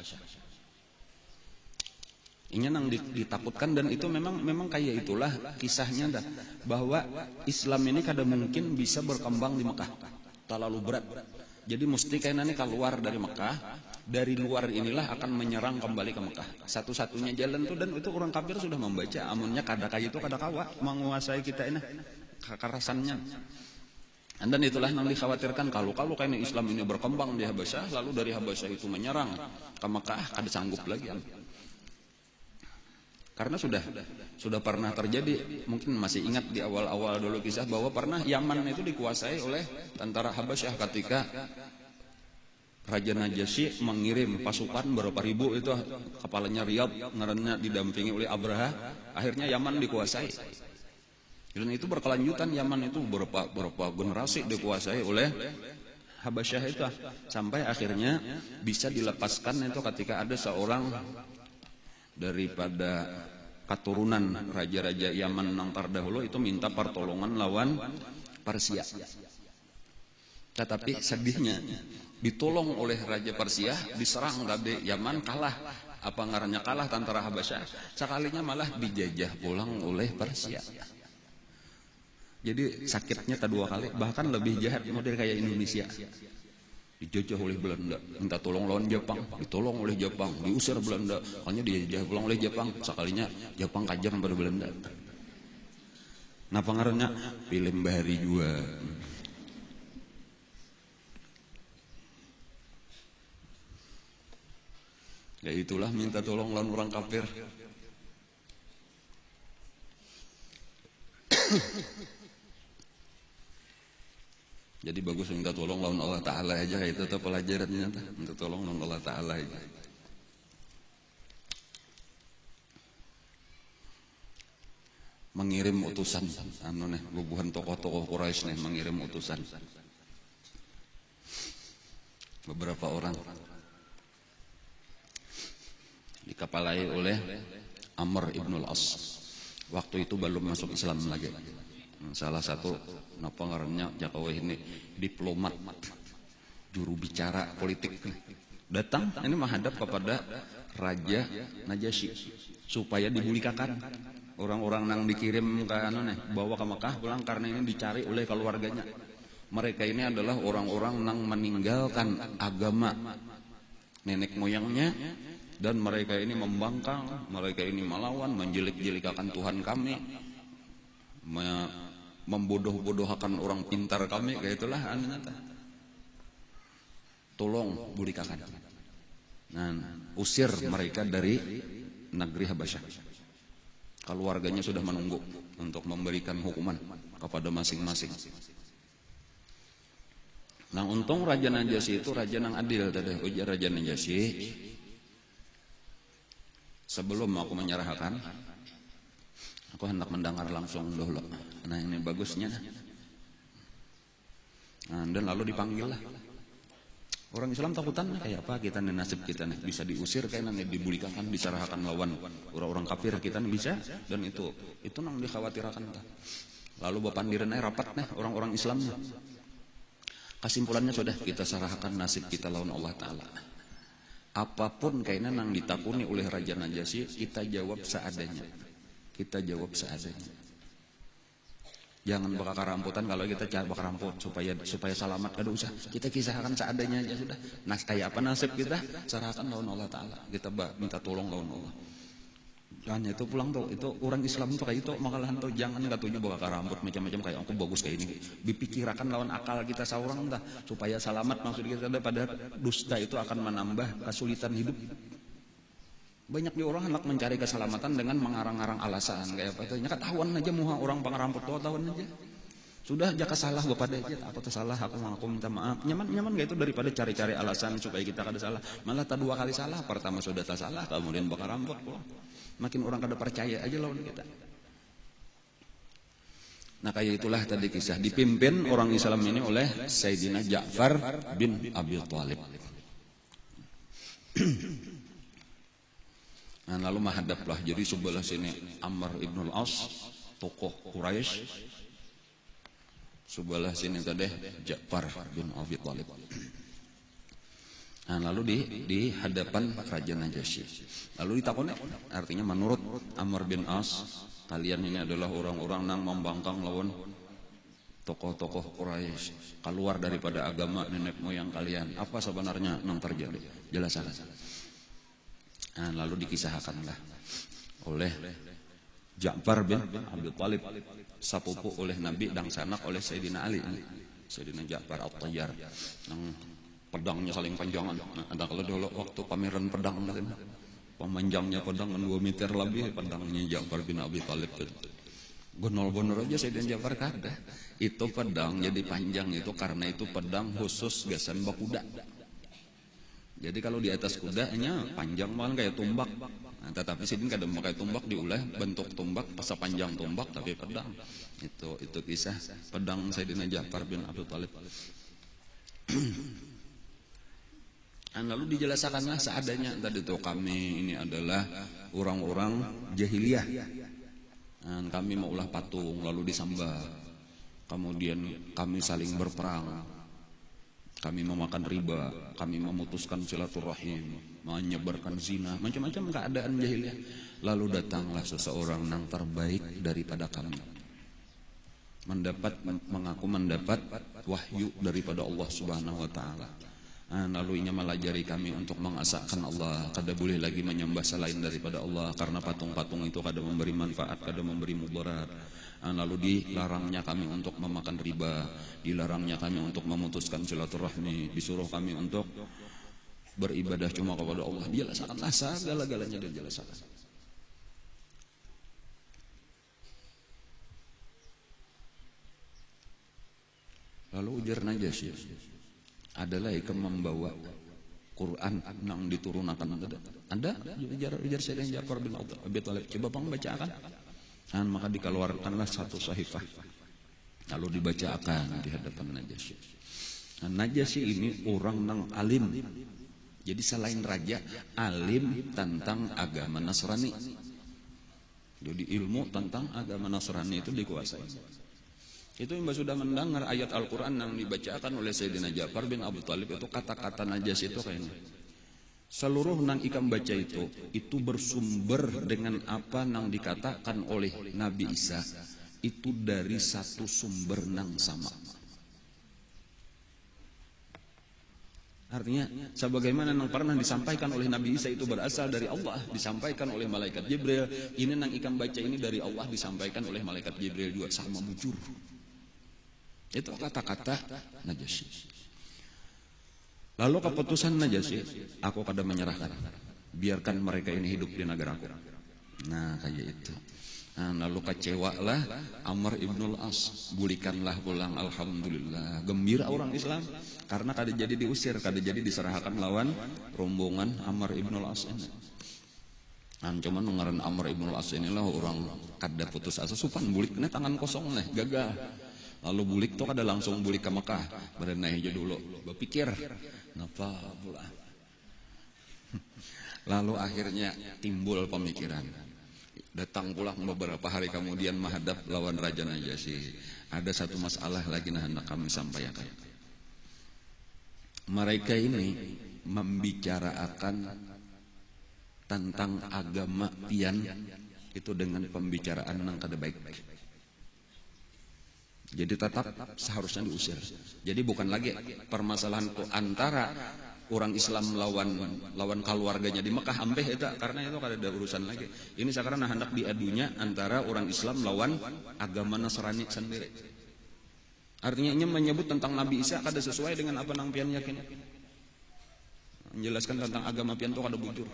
Ini yang ditakutkan dan itu memang kayak itulah kisahnya dah, bahwa Islam ini kada mungkin bisa berkembang di Mekah. Terlalu berat. Jadi mesti kayaknya keluar dari Mekah. Dari luar inilah akan menyerang kembali ke Mekah. Satu-satunya jalan itu, dan itu orang kafir sudah membaca amunnya kada kayak itu kada kawa menguasai kita ini kekerasannya. Dan itulah yang dikhawatirkan kalau kayaknya Islam ini berkembang di Habasyah, lalu dari Habasyah itu menyerang ke Mekah, kada sanggup lagi. Karena sudah pernah terjadi, mungkin masih ingat di awal-awal dulu kisah bahwa pernah Yaman itu dikuasai oleh tentara Habasyah ketika Raja Najasyi mengirim pasukan berapa ribu itu, kepalanya Riyadh, ngarannya didampingi oleh Abraha, akhirnya Yaman dikuasai. Dan itu berkelanjutan, Yaman itu berapa generasi dikuasai oleh Habasyah itu, sampai akhirnya bisa dilepaskan itu ketika ada seorang daripada keturunan raja-raja Yaman nang terdahulu itu minta pertolongan lawan Persia. Tetapi sedihnya ditolong oleh Raja Persia, diserang dari Yaman, kalah. Apa ngarannya kalah tentara Habasyah, sekalinya malah dijajah pulang oleh Persia. Jadi sakitnya tak dua kali, bahkan lebih jahat model kayak Indonesia. Dijajah oleh Belanda, minta tolong lawan Jepang, ditolong oleh Jepang, diusir Belanda, hanya dijajah pulang oleh Jepang, sekalinya Jepang kajam pada Belanda. Nah pengaruhnya film Bahari juga. Ya itulah minta tolong lawan orang kafir. Jadi bagus minta tolong lawan Allah Ta'ala aja, itu tuh pelajarannya, minta tolong lawan Allah Ta'ala aja. Mengirim utusan, bubuhan tokoh-tokoh Quraisy nih mengirim utusan. Beberapa orang dikepalai oleh Amr ibnul As. Waktu itu belum masuk Islam lagi. Salah satu napa ngarannya Jakawa ini diplomat, juru bicara politik. Datang ini menghadap kepada Raja Najasyi supaya dibulikakan. Orang-orang yang dikirim ke bawa ke Mekah pulang karena ini dicari oleh keluarganya. Mereka ini adalah orang-orang yang meninggalkan agama nenek moyangnya. Dan mereka ini membangkang, mereka ini melawan, menjelik-jelikakan Tuhan kami, membodoh-bodohkan orang pintar kami, kayak itulah anehnya. Tolong bulikakan. Nah, usir mereka dari negeri Habasyah. Keluarganya sudah menunggu untuk memberikan hukuman kepada masing-masing. Nah, untung Raja Najasyi itu raja yang adil, tadi ujar Raja Najasyi. Sebelum aku menyerahkan, aku hendak mendengar langsung dulu. Nah ini bagusnya. Nah, dan lalu dipanggil lah. Orang Islam takutan kayak apa kita nih, nasib kita nih bisa diusir kayak nanti dibulikakan, diserahkan lawan orang-orang kafir kita nih bisa. Dan itu nang dikhawatirkan. Lalu bapandiran rapat nih orang-orang Islam. Kesimpulannya sudah kita serahkan nasib kita lawan Allah Ta'ala. Apapun kayaknya yang ditakuni oleh Raja Najasyi, kita jawab seadanya. Kita jawab seadanya. Jangan bakar ramputan. Kalau kita cari bakar ramput supaya selamat, kada usah. Kita kisahkan seadanya aja sudah. Nah, kayak apa nasib kita? Serahkan lawan Allah Taala. Kita minta tolong lawan Allah. Hanya itu pulang tuh, itu orang Islam tuh kayak itu makalahan tuh, jangan katunya bakar rambut macam-macam kayak aku bagus kayak ini. Dipikirkan lawan akal kita seorang dah supaya selamat, maksud kita pada dusta itu akan menambah kesulitan hidup. Banyak di orang hendak mencari keselamatan dengan mengarang-arang alasan kayak apa itu. Ketahuan aja muha orang pangaramput tuh, tahuan aja. Sudah jaka salah kepada aja, aku tuh salah, aku minta maaf. Nyaman gak itu daripada cari-cari alasan supaya kita kada salah. Malah tak 2 kali salah, pertama sudah tak salah, kemudian bakar rambut pulang. Makin orang kada percaya aja lawan kita. Nah kayak itulah tadi kisah dipimpin orang Islam ini oleh Sayyidina Ja'far bin Abi Thalib. Nah lalu menghadaplah, jadi sebelah sini Amr ibn al-As, tokoh Quraisy, sebelah sini tadi Ja'far bin Abi Thalib. Nah lalu di hadapan Raja Najasyi. Lalu ditakoni, artinya menurut Amr bin As, kalian ini adalah orang-orang yang membangkang lawan tokoh-tokoh Quraisy, keluar daripada agama nenek moyang kalian. Apa sebenarnya yang terjadi? Jelaskan. Nah, lalu dikisahkanlah oleh Ja'far bin Abi Thalib, sapupu oleh Nabi dan sanak oleh Sayyidina Ali. Sayyidina Ja'far At-Tayyar yang pedangnya saling panjangan. Ada kalau dulu waktu pameran pedang pemanjangnya pedang 2 meter lebih pedangnya Ja'far bin Abi Thalib. Gonol-gonol aja Sayyidina Ja'far kada. Itu pedang jadi panjang itu karena itu pedang khusus gasan bakuda. Jadi kalau di atas kudanya panjang malah kayak tumbak. Nah, tetapi Sayyidina kada memakai tumbak, diulah bentuk tumbak pas panjang tumbak tapi pedang. Itu kisah pedang Sayyidina Ja'far bin Abi Thalib. Lalu dijelaskanlah seadanya tadi tuh, kami ini adalah orang-orang jahiliyah. Kami maulah patung lalu disembah. Kemudian kami saling berperang. Kami memakan riba, kami memutuskan silaturahim, menyebarkan zina, macam-macam keadaan jahiliyah. Lalu datanglah seseorang yang terbaik daripada kami. Mengaku mendapat wahyu daripada Allah Subhanahu wa taala. Lalu ia melajari kami untuk mengasahkan Allah, kada boleh lagi menyembah selain daripada Allah karena patung-patung itu kada memberi manfaat, kada memberi mudarat. Lalu dilarangnya kami untuk memakan riba, dilarangnya kami untuk memutuskan silaturahmi, disuruh kami untuk beribadah cuma kepada Allah. Dijelaskanlah segala-galanya, dijelaskan. Lalu ujar Najasyi, adalah ikam membawa Quran yang diturunkan ada ujar Sayyidina Ja'far bin Abi Thalib, coba bang bacakan. Maka dikeluarkanlah satu sahifah lalu dibacakan di hadapan Najasyi. Najasyi ini orang yang alim, jadi selain raja alim tentang agama Nasrani, jadi ilmu tentang agama Nasrani itu dikuasai. Itu yang sudah mendengar ayat Al-Quran yang dibacakan oleh Sayyidina Ja'far bin Abi Thalib, itu kata-kata Najasyi itu kayaknya seluruh nang ikam baca itu bersumber dengan apa nang dikatakan oleh Nabi Isa, itu dari satu sumber nang sama. Artinya sebagaimana yang pernah disampaikan oleh Nabi Isa itu berasal dari Allah, disampaikan oleh malaikat Jibril. Ini nang ikam baca ini dari Allah, disampaikan oleh malaikat Jibril juga, sama bujur. Itu kata-kata Najasyi. Lalu keputusan Najasyi, aku kada menyerahkan, biarkan mereka ini hidup di negaraku. Nah kayak itu. Lalu kecewalah Amr ibn al-As, bulikanlah pulang, alhamdulillah, gembira orang Islam karena kada jadi diusir, kada jadi diserahkan lawan rombongan Amr ibn al-As ini. Cuman ngaran Amr ibn al-As inilah orang kada putus asa, supan bulik ini tangan kosong nih, gagah. Lalu bulik tuh kada langsung bulik ke Mekah, berenai aja dulu, berpikir napa pula. Lalu akhirnya timbul pemikiran. Datang pulang beberapa hari kemudian menghadap lawan Raja Najasyi. Ada satu masalah lagi yang hendak kami sampaikan. Mereka ini membicarakan tentang agama pian itu dengan pembicaraan yang kada baik. Jadi tetap seharusnya diusir. Jadi bukan lagi permasalahan antara orang Islam lawan keluarganya di Mekah ambeh itu, karena itu kada ada urusan lagi. Ini sekarang hendak diadunya antara orang Islam lawan agama Nasrani sendiri. Artinya ini menyebut tentang Nabi Isa kada sesuai dengan apa nang pian yakin. Menjelaskan tentang agama pian itu kada bujur.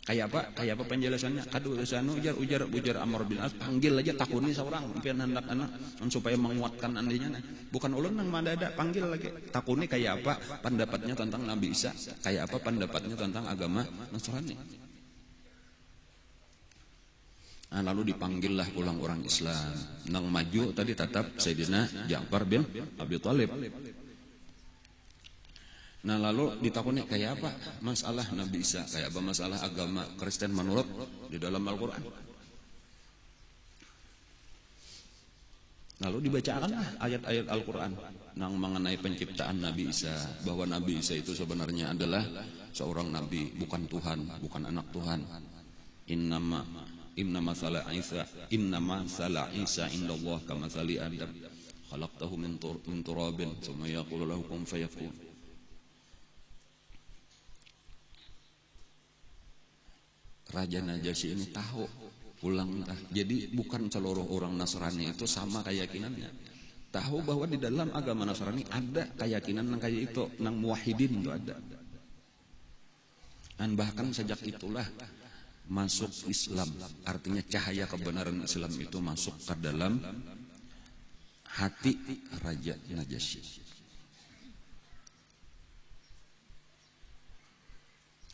Kayak apa penjelasannya? Kadu ujar Amr bin As, panggil aja takuni seorang pian hendak anak supaya menguatkan andinya. Bukan ulun nang mandada, panggil lagi. Takuni kayak apa pendapatnya tentang Nabi Isa? Kayak apa pendapatnya tentang agama Nasrani? Nah, lalu dipanggillah ulang orang Islam. Nang maju tadi tetap Sayyidina Ja'far bin Abi Thalib. Nah lalu ditakuni kayak apa masalah Nabi Isa, kayak apa masalah agama Kristen menurut di dalam Al-Quran. Lalu dibacakanlah ayat-ayat Al-Quran yang mengenai penciptaan Nabi Isa, bahwa Nabi Isa itu sebenarnya adalah seorang Nabi, bukan Tuhan, bukan anak Tuhan. Innama sala Isa indallah kama sali Adam khalaqtahu min turabin tsumma yaqulu lahu kun fayakun. Raja Najasyi ini tahu ulang, jadi bukan seluruh orang Nasrani itu sama keyakinannya. Tahu bahwa di dalam agama Nasrani ada keyakinan yang kayak itu, nang muwahhidin itu ada. Dan bahkan sejak itulah masuk Islam, artinya cahaya kebenaran Islam itu masuk ke dalam hati Raja Najasyi.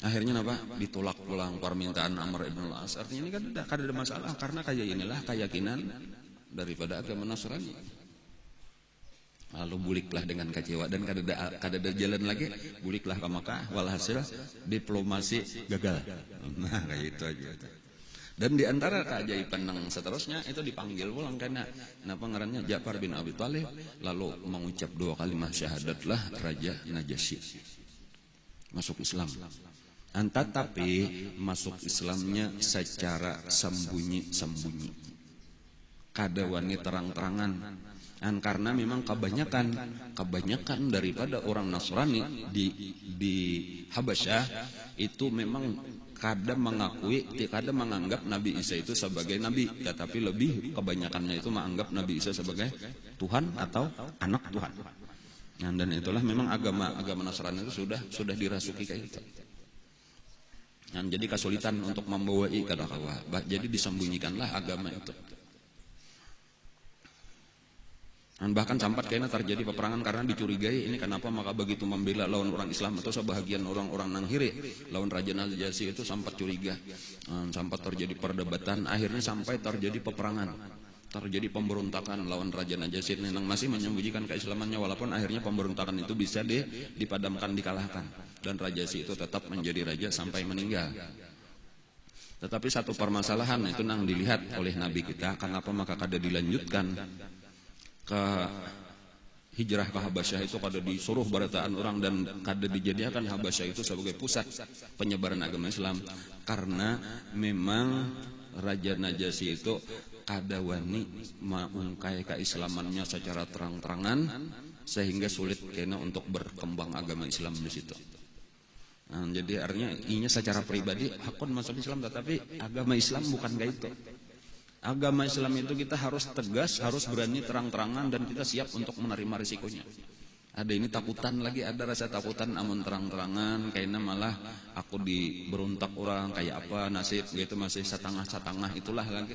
Akhirnya apa? Ditolak pulang permintaan Amr ibn al-As. Artinya ini kan kada ada masalah, karena kayak inilah keyakinan daripada agama Nasrani. Lalu buliklah dengan kecewa dan kada ada jalan lagi, buliklah ke Makkah, walhasil diplomasi gagal. Nah kayak itu aja. Dan di antara keajaiban yang seterusnya itu dipanggil pulang karena ngarannya Ja'far bin Abi Thalib, lalu mengucap 2 kalimat syahadatlah Raja Najasyi masuk Islam. Tetapi masuk Islamnya secara sembunyi-sembunyi, kada wani terang-terangan. Karena memang kebanyakan daripada orang Nasrani di Habasyah itu memang kada menganggap Nabi Isa itu sebagai nabi, tetapi lebih kebanyakannya itu menganggap Nabi Isa sebagai Tuhan atau anak Tuhan. Dan itulah memang agama Nasrani itu sudah dirasuki kayak gitu. Jadi kesulitan untuk membawai kata-kata. Jadi disembunyikanlah agama itu. Dan bahkan sempat kayaknya terjadi peperangan karena dicurigai ini kenapa maka begitu membela lawan orang Islam atau sebahagian orang-orang Nanghiri lawan Raja Najasyi itu sempat curiga. Sempat terjadi perdebatan, akhirnya sampai terjadi peperangan. Terjadi pemberontakan lawan Raja Najasyi yang masih menyembunyikan keislamannya, walaupun akhirnya pemberontakan itu bisa dipadamkan, dikalahkan, dan Najasyi itu tetap menjadi raja sampai meninggal. Tetapi satu permasalahan itu yang dilihat oleh Nabi kita, kenapa maka kada dilanjutkan ke hijrah ke Habasyah itu, kada disuruh barataan orang dan kada dijadikan Habasyah itu sebagai pusat penyebaran agama Islam, karena memang Raja Najasyi itu kada wani mengungkai keislamannya secara terang-terangan, sehingga sulit kena untuk berkembang agama Islam di situ. Nah, jadi artinya inya secara pribadi hakun masuk Islam, tetapi agama Islam bukan kayak itu. Agama Islam itu kita harus tegas, harus berani terang-terangan, dan kita siap untuk menerima risikonya. Ada ini takutan lagi, ada rasa takutan amun terang-terangan, kayaknya malah aku diberontak orang kayak apa nasib gitu, masih setengah-setengah, itulah lagi.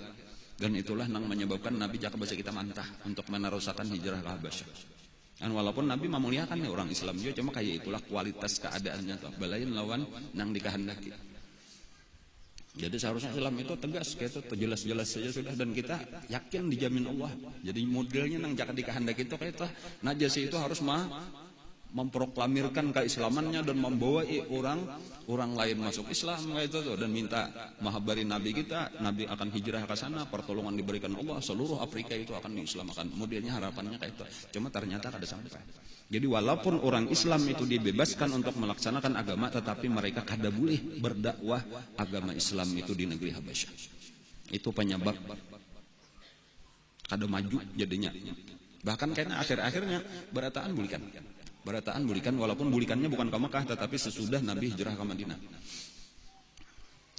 Dan itulah yang menyebabkan Nabi jaka bahasa kita mantah untuk menerusakan hijrah ke Habasyah. Dan walaupun Nabi memuliakan nih orang Islam juga, cuma kayak itulah kualitas keadaannya tuh, balain lawan nang dikehendaki. Jadi seharusnya Islam itu tegas, kayak itu jelas-jelas saja sudah, dan kita yakin dijamin Allah. Jadi modelnya nang jaka dikehendaki itu kayak itu, Najasyi itu harus memproklamirkan keislamannya dan membawa orang lain masuk Islam kayak itu tuh, dan minta menghabari Nabi kita, Nabi akan hijrah ke sana, pertolongan diberikan Allah, seluruh Afrika itu akan diislamkan. Modelnya harapannya kayak itu. Cuma ternyata kada sampai. Jadi walaupun orang Islam itu dibebaskan untuk melaksanakan agama, tetapi mereka kada boleh berdakwah agama Islam itu di negeri Habasyah. Itu penyebab kada maju jadinya. Bahkan karena akhir-akhirnya berataan bulikan walaupun bulikannya bukan ke Mekah tetapi sesudah Nabi hijrah ke Madinah.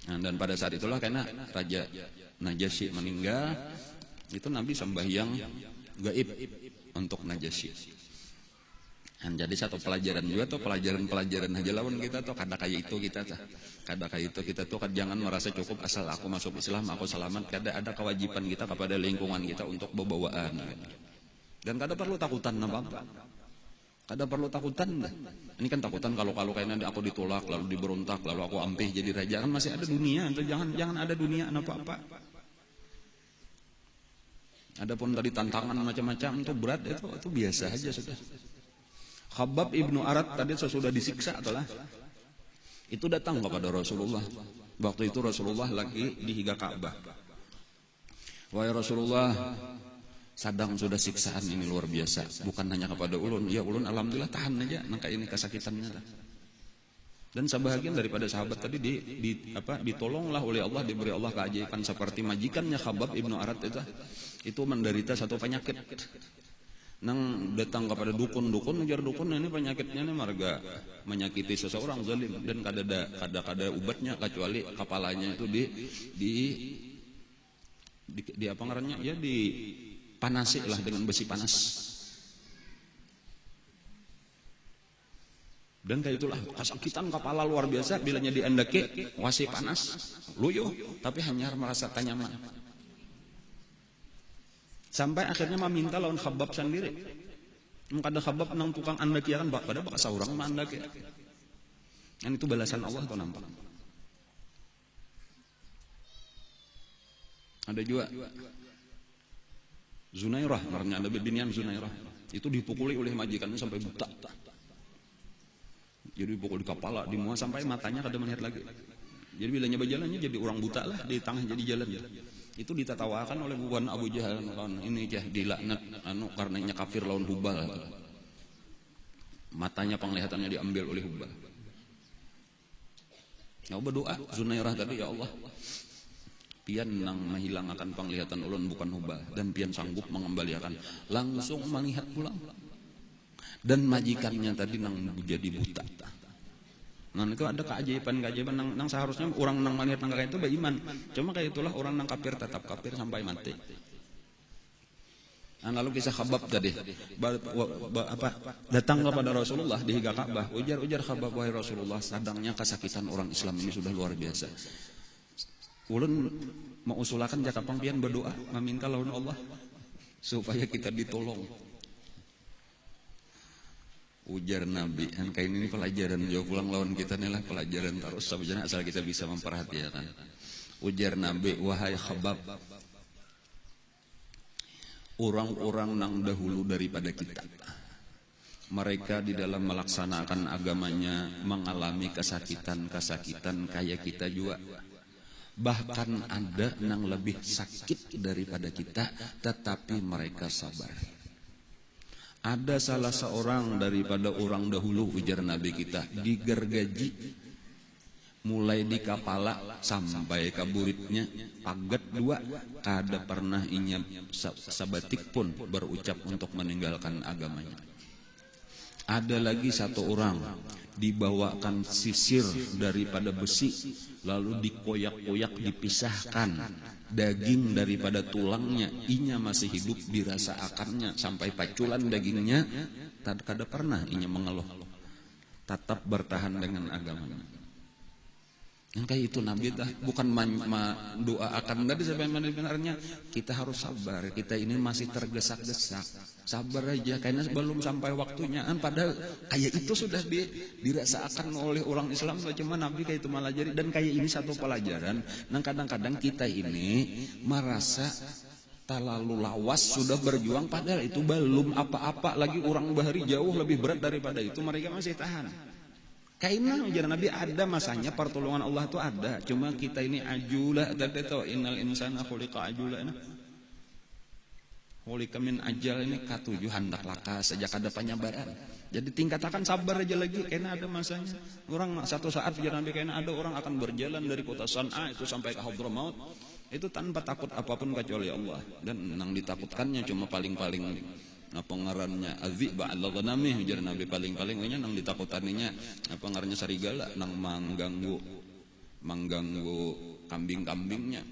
Nah, dan pada saat itulah karena Raja Najasyi meninggal, itu Nabi sembahyang gaib untuk Najasyi. Dan jadi satu pelajaran juga tuh, pelajaran aja lawan kita tuh kada kayak itu kita tuh jangan merasa cukup asal aku masuk Islam aku selamat. Kada ada kewajiban kita kepada lingkungan kita untuk bebawaan. Dan kada perlu takutan apa-apa. Kada perlu takutan. Ini kan takutan kalau kayaknya aku ditolak lalu diberontak lalu aku ampih jadi raja, kan masih ada dunia. Itu jangan ada dunia apa-apa. Adapun tadi tantangan macam-macam itu berat, itu biasa aja sudah. Khabbab ibnu Arat tadi sesudah disiksa itulah, itu datang kepada Rasulullah. Waktu itu Rasulullah lagi di higa Ka'bah. Wahai Rasulullah, sadang sudah siksaan ini luar biasa. Bukan hanya kepada ulun, ya ulun alhamdulillah tahan aja nangka ini kesakitannya. Dan sebahagian daripada sahabat tadi ditolonglah oleh Allah, diberi Allah keajaiban seperti majikannya Khabbab ibnu Arat itu menderita satu penyakit. Nang datang kepada dukun ujar dukun, ini penyakitnya ini marga menyakiti seseorang zalim dan kada ubatnya kecuali kepalanya itu di apa ngarannya ya, dipanasi lah dengan besi panas. Dan kayak itulah kesakitan kepala luar biasa bilanya diandaki wasi panas luyuh tapi hanya merasa nyaman. Sampai akhirnya meminta lawan Khabbab sendiri. Kada Khabbab nang tukang andaki kan pada bakal saurang mah andaki. Dan itu balasan Allah tuh nampak. Ada juga Zunairah, namanya ada binian Zunairah. Itu dipukuli oleh majikannya sampai buta. Jadi dipukul di kepala, di muka sampai matanya kada melihat lagi. Jadi bilanya berjalannya jadi orang buta lah, di tengah jadi jalan. Itu ditatawakan oleh bukan Abu Jahal, kan ini jah dilaknat karenanya kafir lawan Hubal. Matanya penglihatannya diambil oleh Hubal. Ya berdoa Zunairah tadi, ya Allah, pian nang menghilangkan penglihatan ulun bukan Hubal, dan pian sanggup mengembalikan. Langsung melihat pulang. Dan majikannya tadi nang jadi buta. Nah itu ada keajaiban nang seharusnya orang nang melihat nang kayak itu beriman. Cuma kayak itulah orang nang kafir tetap kafir sampai mati. Nah, lalu kisah Khabbab tadi datang kepada Rasulullah di higa Ka'bah. Ujar Khabbab, wahai Rasulullah, sadangnya kesakitan orang Islam ini sudah luar biasa. Ulun mau usulakan jaka pangpian berdoa meminta lawan Allah supaya kita ditolong. Ujar Nabi, kan kain ini pelajaran jauh pulang lawan kita nih lah, pelajaran terus sebenarnya asal kita bisa memperhatikan. Ujar Nabi, wahai Khabbab, orang-orang nang dahulu daripada kita, mereka di dalam melaksanakan agamanya mengalami kesakitan kayak kita juga. Bahkan ada nang lebih sakit daripada kita, tetapi mereka sabar. Ada salah seorang daripada orang dahulu, ujar Nabi kita, digergaji mulai di kepala sampai ke buritnya pagat dua, kada pernah inya sabatik pun berucap untuk meninggalkan agamanya. Ada lagi satu orang dibawakan sisir daripada besi, lalu dikoyak-koyak dipisahkan daging daripada tulangnya, inya masih hidup dirasa akannya sampai paculan dagingnya, kada pernah inya mengeluh, tetap bertahan dengan agamanya. Yang kayak itu Nabi dah bukan doa akan tadi sebenarnya kita harus sabar. Kita ini masih tergesa-gesa, sabar aja karena belum sampai waktunya. Padahal kayak itu sudah dirasakan oleh orang Islam, cuma Nabi kayak itu malah jadi. Dan kayak ini satu pelajaran. Nah kadang-kadang kita ini merasa terlalu lawas sudah berjuang, padahal itu belum apa-apa lagi. Orang bahari jauh lebih berat daripada itu, mereka masih tahan. Kayaknya ujar Nabi ada masanya pertolongan Allah itu ada, cuma kita ini ajula, tadi tahu innal insana khuliqa ajula, khuliqa min ajal, ini katujuh hendak laka sejak ada penyabaran. Jadi tingkatkan sabar aja lagi, karena ada masanya. Orang satu saat ujar Nabi, karena ada orang akan berjalan dari kota San'a itu sampai ke Hadramaut itu tanpa takut apapun kecuali Allah, dan yang ditakutkannya cuma paling-paling Nah pengarannya adziba ala ghanami ujar Nabi paling-paling nya nang ditakutaninya apa ngarannya sarigala nang mengganggu kambing-kambingnya.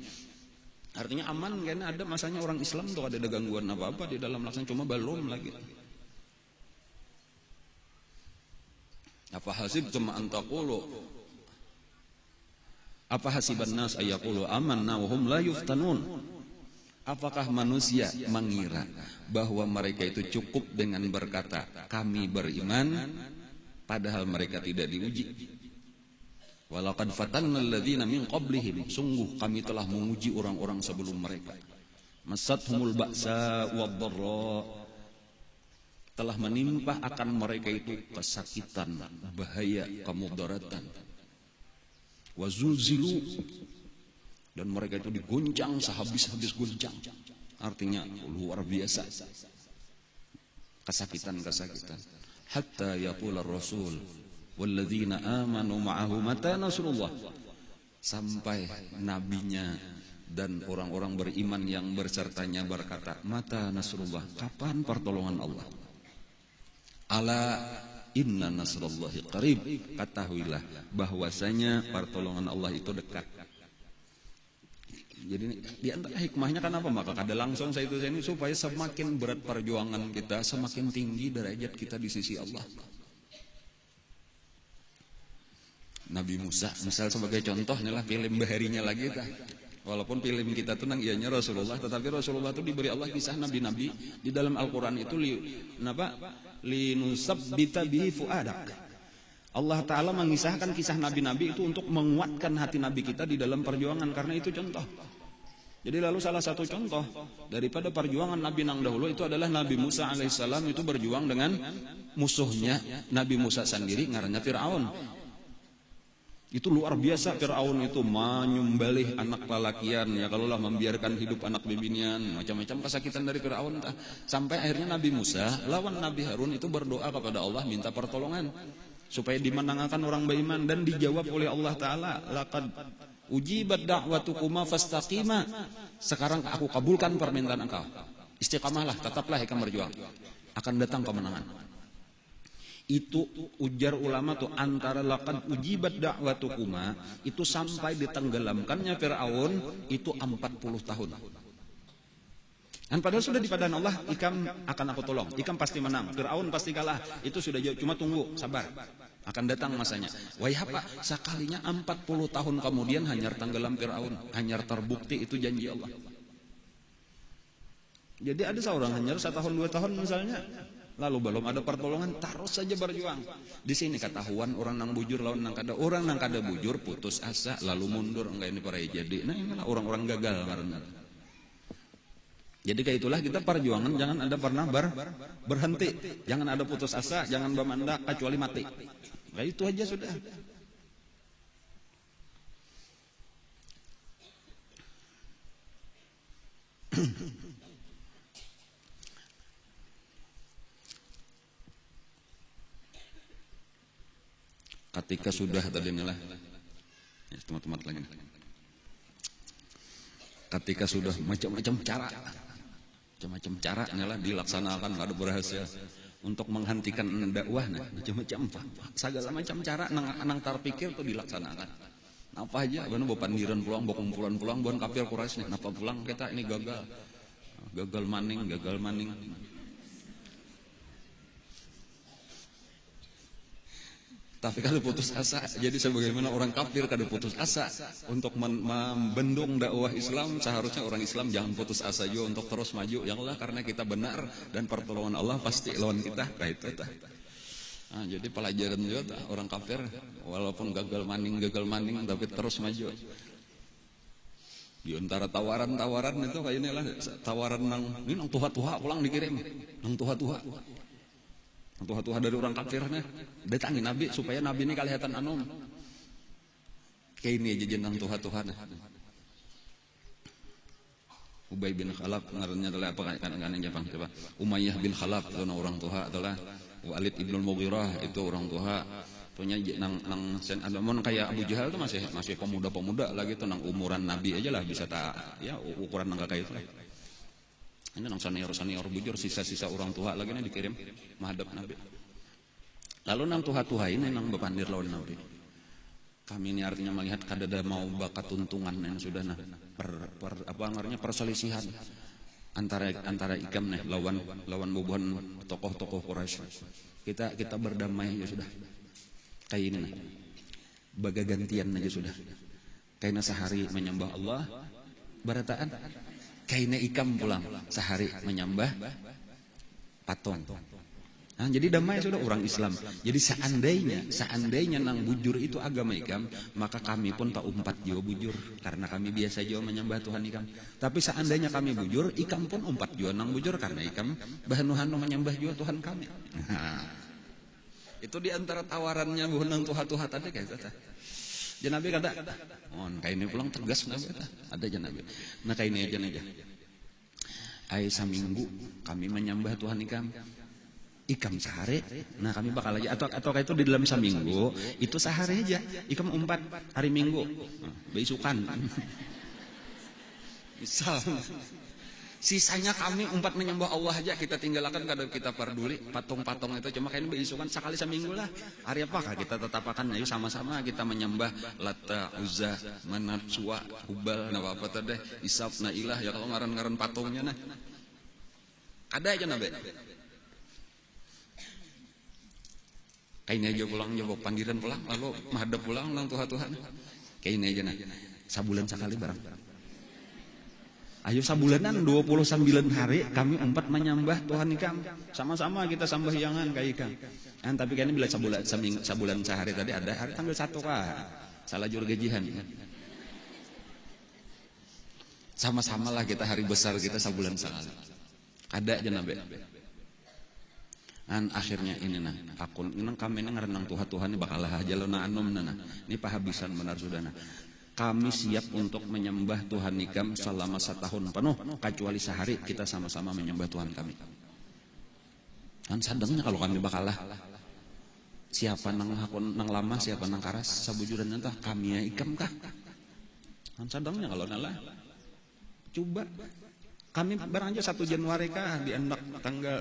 Artinya aman karena ada masanya orang Islam tuh ada gangguan apa-apa di dalam laksana cuma belum lagi. Apa hasibtum an taqulu apa hasiban nas ayaqulu amanna wa hum la yuftanun. Apakah manusia mengira bahwa mereka itu cukup dengan berkata kami beriman padahal mereka tidak diuji? Walaqad fatanna alladzina min qablihim, sungguh kami telah menguji orang-orang sebelum mereka. Masathumul ba'sa wad-dharra, telah menimpa akan mereka itu kesakitan, bahaya, kemudaratan. Wa zulzilu, dan mereka itu diguncang sehabis-habis guncang. Artinya luar biasa kesakitan. Hatta yaqula ar-rasul walladzina amanu ma'ahu mata nasrullah, sampai nabinya dan orang-orang beriman yang bersertanya berkata mata nasrullah, kapan pertolongan Allah? Ala inna nasrullahi qarib, ketahuilah bahwasanya pertolongan Allah itu dekat. Jadi di antara hikmahnya kan apa? Maka kada langsung saya itu ini supaya semakin berat perjuangan kita, semakin tinggi derajat kita di sisi Allah. Nabi Musa misal sebagai contoh inilah film baharinya lagi dah. Walaupun film kita tuh nang ianya Rasulullah, tetapi Rasulullah itu diberi Allah kisah nabi-nabi di dalam Al-Qur'an itu linusabbita bihi fuadak. Allah Ta'ala mengisahkan kisah nabi-nabi itu untuk menguatkan hati nabi kita di dalam perjuangan, karena itu contoh. Jadi lalu salah satu contoh daripada perjuangan nabi nang dahulu itu adalah Nabi Musa alaihissalam itu berjuang dengan musuhnya Nabi Musa sendiri ngarannya Fir'aun. Itu luar biasa, Fir'aun itu menyembelih anak lalakian, ya kalaulah membiarkan hidup anak bibinian, macam-macam kesakitan dari Fir'aun. Sampai akhirnya Nabi Musa lawan Nabi Harun itu berdoa kepada Allah minta pertolongan supaya dimenangkan orang beriman, dan dijawab oleh Allah Ta'ala, laqad ujibat da'watukuma fastaqima, sekarang aku kabulkan permintaan engkau, istiqamahlah, tetaplah engkau berjuang, akan datang kemenangan. Itu ujar ulama tuh antara laqad ujibat da'watukuma itu sampai ditenggelamkannya Fir'aun itu 40 tahun. Dan padahal sudah di padang Allah, ikam akan aku tolong, ikam pasti menang, Fir'aun pasti kalah, itu sudah jauh, cuma tunggu, sabar, akan datang masanya. Wah apa, sekalinya 40 tahun kemudian hanyar tenggelam Fir'aun, hanyar terbukti itu janji Allah. Jadi ada seorang hanyar 1 tahun 2 tahun misalnya, lalu belum ada pertolongan, terus saja berjuang. Di sini ketahuan orang nang bujur lawan nang kada, orang nang kada bujur putus asa lalu mundur, enggak ini para jadi. Nah inilah orang-orang gagal karena. Jadi kayak itulah kita perjuangan, jangan ada pernah berhenti, jangan ada putus asa, jangan bermandak kecuali mati. Nah itu aja sudah. Ketika sudah tadi inilah, ya, teman-teman lagi. Ketika sudah macam-macam cara inilah dilaksanakan, ada berhasil untuk menghentikan dakwah, nah, macam-macam segala macam cara nang terpikir itu dilaksanakan. Apa aja, benar bawa pandiran pulang, bawa kumpulan pulang, bawa kafir Quraisy nih, napa pulang kita ini gagal maning. Tapi kada putus asa. Jadi sebagaimana orang kafir kada putus asa untuk membendung dakwah Islam, seharusnya orang Islam jangan putus asa juga untuk terus maju. Ya Allah, karena kita benar dan pertolongan Allah pasti lawan kita. Kayak itu. Nah, jadi pelajaran juga orang kafir walaupun gagal maning tapi terus maju. Di antara tawaran-tawaran itu kayak inilah tawaran nang tuha-tuha pulang dikirim. Nang tuha-tuha dari orang kafirnya datangi Nabi supaya Nabi ini kelihatan anom kayak ini aja jenang Tuhan. Ubay bin Khalaf ngarannya adalah apa kan Jepang coba. Umayyah bin Khalaf itu orang Tuhan adalah Walid ibnul Mughirah itu orang Tuhan. Punya nang adamon kayak Abu Jahal itu masih pemuda lagi tuh nang umuran Nabi aja lah bisa tak ya ukuran nang kayak itu. Ini nang senior bujur, sisa-sisa orang tua lagi nih dikirim menghadap Nabi. Lalu nang tuha-tuha ini nang bepandir lawan Nabi. Kami ini artinya melihat kadada mau bakat tuntungan yang sudah nah perselisihan antara Ikam nih lawan bubuhan tokoh-tokoh Quraisy. Kita berdamai ya sudah. Kayak ini nah. Baga gantian aja sudah. Kayaknya sehari menyembah Allah, barataan. Kayaknya Ikam pulang sehari menyembah patung. Nah, jadi damai sudah orang Islam. Jadi seandainya nang bujur itu agama Ikam, maka kami pun tak umpat jo bujur karena kami biasa jo menyembah Tuhan Ikam. Tapi seandainya kami bujur, Ikam pun umpat jo nang bujur karena Ikam bahanuhanu menyembah jo Tuhan kami. Nah, itu diantara tawarannya buhan tuha-tuha tadi kayak gitu. Janabi kata, kayak ini pulang tegas Nabi kata. Ada Janabi. Nah kayak ini aja. Ai saminggu kami menyembah Tuhan Ikam sehari. Nah kami bakal aja atau kayak itu di dalam saminggu itu sehari aja. Ikam umpat hari Minggu. Beisukan. Misal. Sisanya kami umpat menyembah Allah aja, kita tinggalkan kadang kita peduli patung-patung itu cuma kayaknya beisukan sekali seminggu lah. Hari apakah kita tetap akan ayo sama-sama kita menyembah Lata, Uzza, Manat, Suwa, Hubal, nah apa tadi Isaf, Nailah ya kalau ngaran-ngaran patungnya nah. Ada aja nabe. Kayaknya aja pulang jawab panggilan pulang lalu menghadap pulang nang Tuhan. Kayaknya aja nah. Sabulan sekali barang. Ayo sabulanan 29 hari kami umpat menyembah Tuhan Ikam. Sama-sama kita sembahyangan kayak Ikam. Tapi kan bila sabulan sehari tadi ada hari tanggal 1 kah. Salah jur gajian. Sama-sama lah kita hari besar kita sabulan sekali. Ada aja nabe. Akhirnya ini nah akun nang kami ngarenang Tuhan ini bakal aja lo na anom nah. Ini pahabisan benar sudah nah. Kami siap untuk menyembah Tuhan Ikam selama 1 tahun penuh, kecuali sehari kita sama-sama menyembah Tuhan kami. Kan sadengnya kalau kami bakalah. Siapa nang lama, siapa nang karas, sabujuran entah kami ya Ikam kah? Kan sadengnya kalau nalah. Coba kami barang aja 1 Januari kah diendak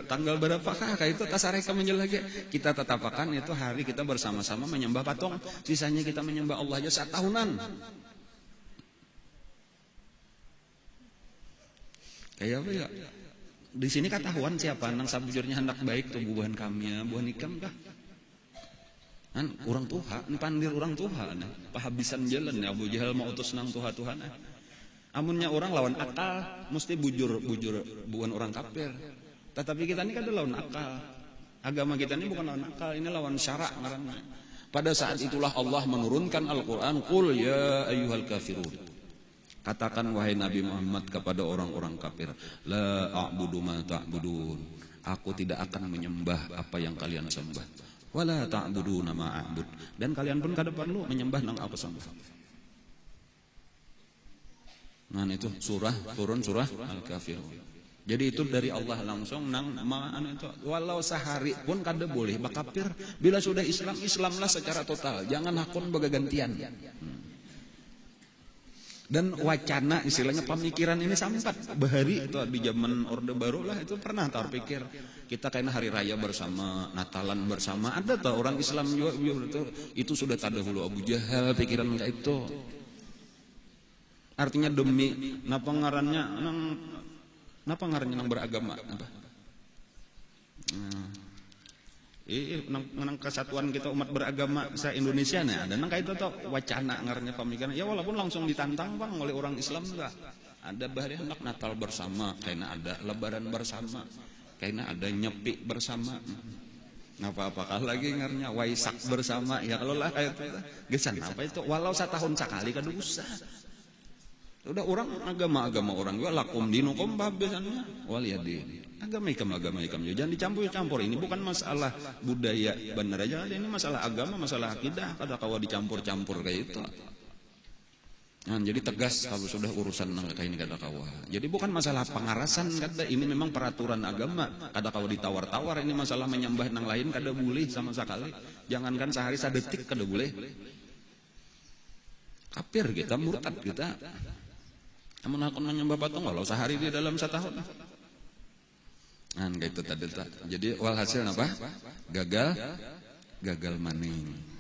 tanggal berapa kah kayak itu tasareka menjelage kita tetap akan itu hari kita bersama-sama menyembah patung, sisanya kita menyembah Allah aja 1 tahunan. Kayak apa ya? Di sini ketahuan siapa nang sabujurnya hendak baik tuh buhan kami ya, buhan Ikam kah? Kan orang tuha, ini pandir orang tuha nah. Pahabisan jalan ya Abu Jahal mau utus nang tuha-tuhan. Amunnya orang lawan akal, mesti bujur bukan orang kafir. Tetapi kita ini kan lawan akal. Agama kita ini bukan lawan akal, ini lawan syara ngaranna. Pada saat itulah Allah menurunkan Al-Qur'an, "Qul ya ayyuhal kafirun." Katakan wahai Nabi Muhammad kepada orang-orang kafir, "La a'budu ma ta'budun." Aku tidak akan menyembah apa yang kalian sembah. Wala ta'buduna ma a'bud. Dan kalian pun kada perlu menyembah nang apa sembah. Nah itu turun surah Al-Kafirun. Jadi itu dari Allah langsung nang itu walau sehari pun kada boleh bakapir. Bila sudah Islamlah secara total. Jangan hakun bagagantian. Dan wacana istilahnya pemikiran ini sampat bahari itu di zaman Orde Baru lah itu pernah terpikir kita kayaknya hari raya bersama, Natalan bersama, ada tuh orang Islam juga itu sudah tadahulu Abu Jahal pikiran kayak itu. Artinya demi napa ngarannya nang beragama apa? Nang kesatuan kita umat beragama se Indonesia nih ada nang kayak itu tuh wacana ngarannya pemikiran ya walaupun langsung ditantang Bang oleh orang Islam enggak ada bahari hendak Natal bersama kayaknya ada lebaran bersama kayaknya ada nyepi bersama apa-apakah lagi ngarannya Waisak bersama ya kalau lah kayak itu gesan apa itu walau 1 tahun sekali kada usah. Udah orang agama orang juga lakum dinukum babesannya waliyadin. Agama ikam jangan dicampur-campur. Ini bukan masalah budaya benar aja, ini masalah agama, masalah akidah. Kada kawa dicampur-campur kayak itu. Nah, jadi tegas kalau sudah urusan kayak ini kada kawa. Jadi bukan masalah pengarasan kada, ini memang peraturan agama. Kada kawa ditawar-tawar, ini masalah menyembah nang lain kada boleh sama sekali. Jangankan sehari sadetik kada boleh. Kafir kita, murtad kita. Namun aku menyembah patung walau sehari di dalam 1 tahun. Kan gitu tadi. Jadi walhasil apa? Gagal maning.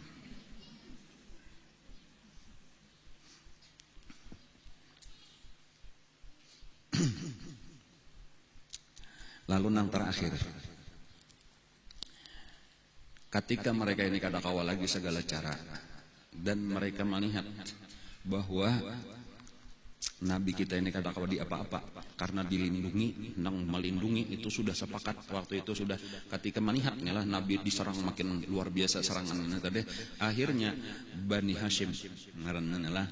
Lalu nang terakhir, ketika mereka ini kada kawal lagi segala cara, dan mereka melihat bahwa Nabi kita ini kada kawal di apa-apa karena dilindungi, nang melindungi itu sudah sepakat waktu itu sudah. Ketika melihat lah Nabi diserang makin luar biasa serangannya tadi, akhirnya Bani Hashim ngaranna lah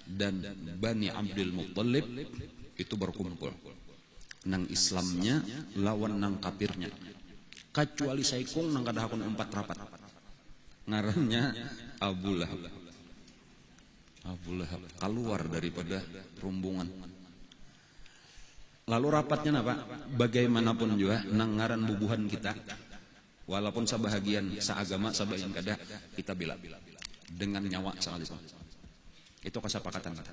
dan Bani Abdul Muttalib itu berkumpul. Nang Islamnya lawan nang kafirnya. Kecuali Saikung nang kada hakun 4 rapat. Ngarannya Abu Lahab. Abu Lahab keluar daripada rombongan. Lalu rapatnya apa? Bagaimanapun juga nang ngaran bubuhan kita, walaupun sebahagian seagama sebagian kada, kita bela dengan nyawa sekalipun. Itu kesepakatan kita.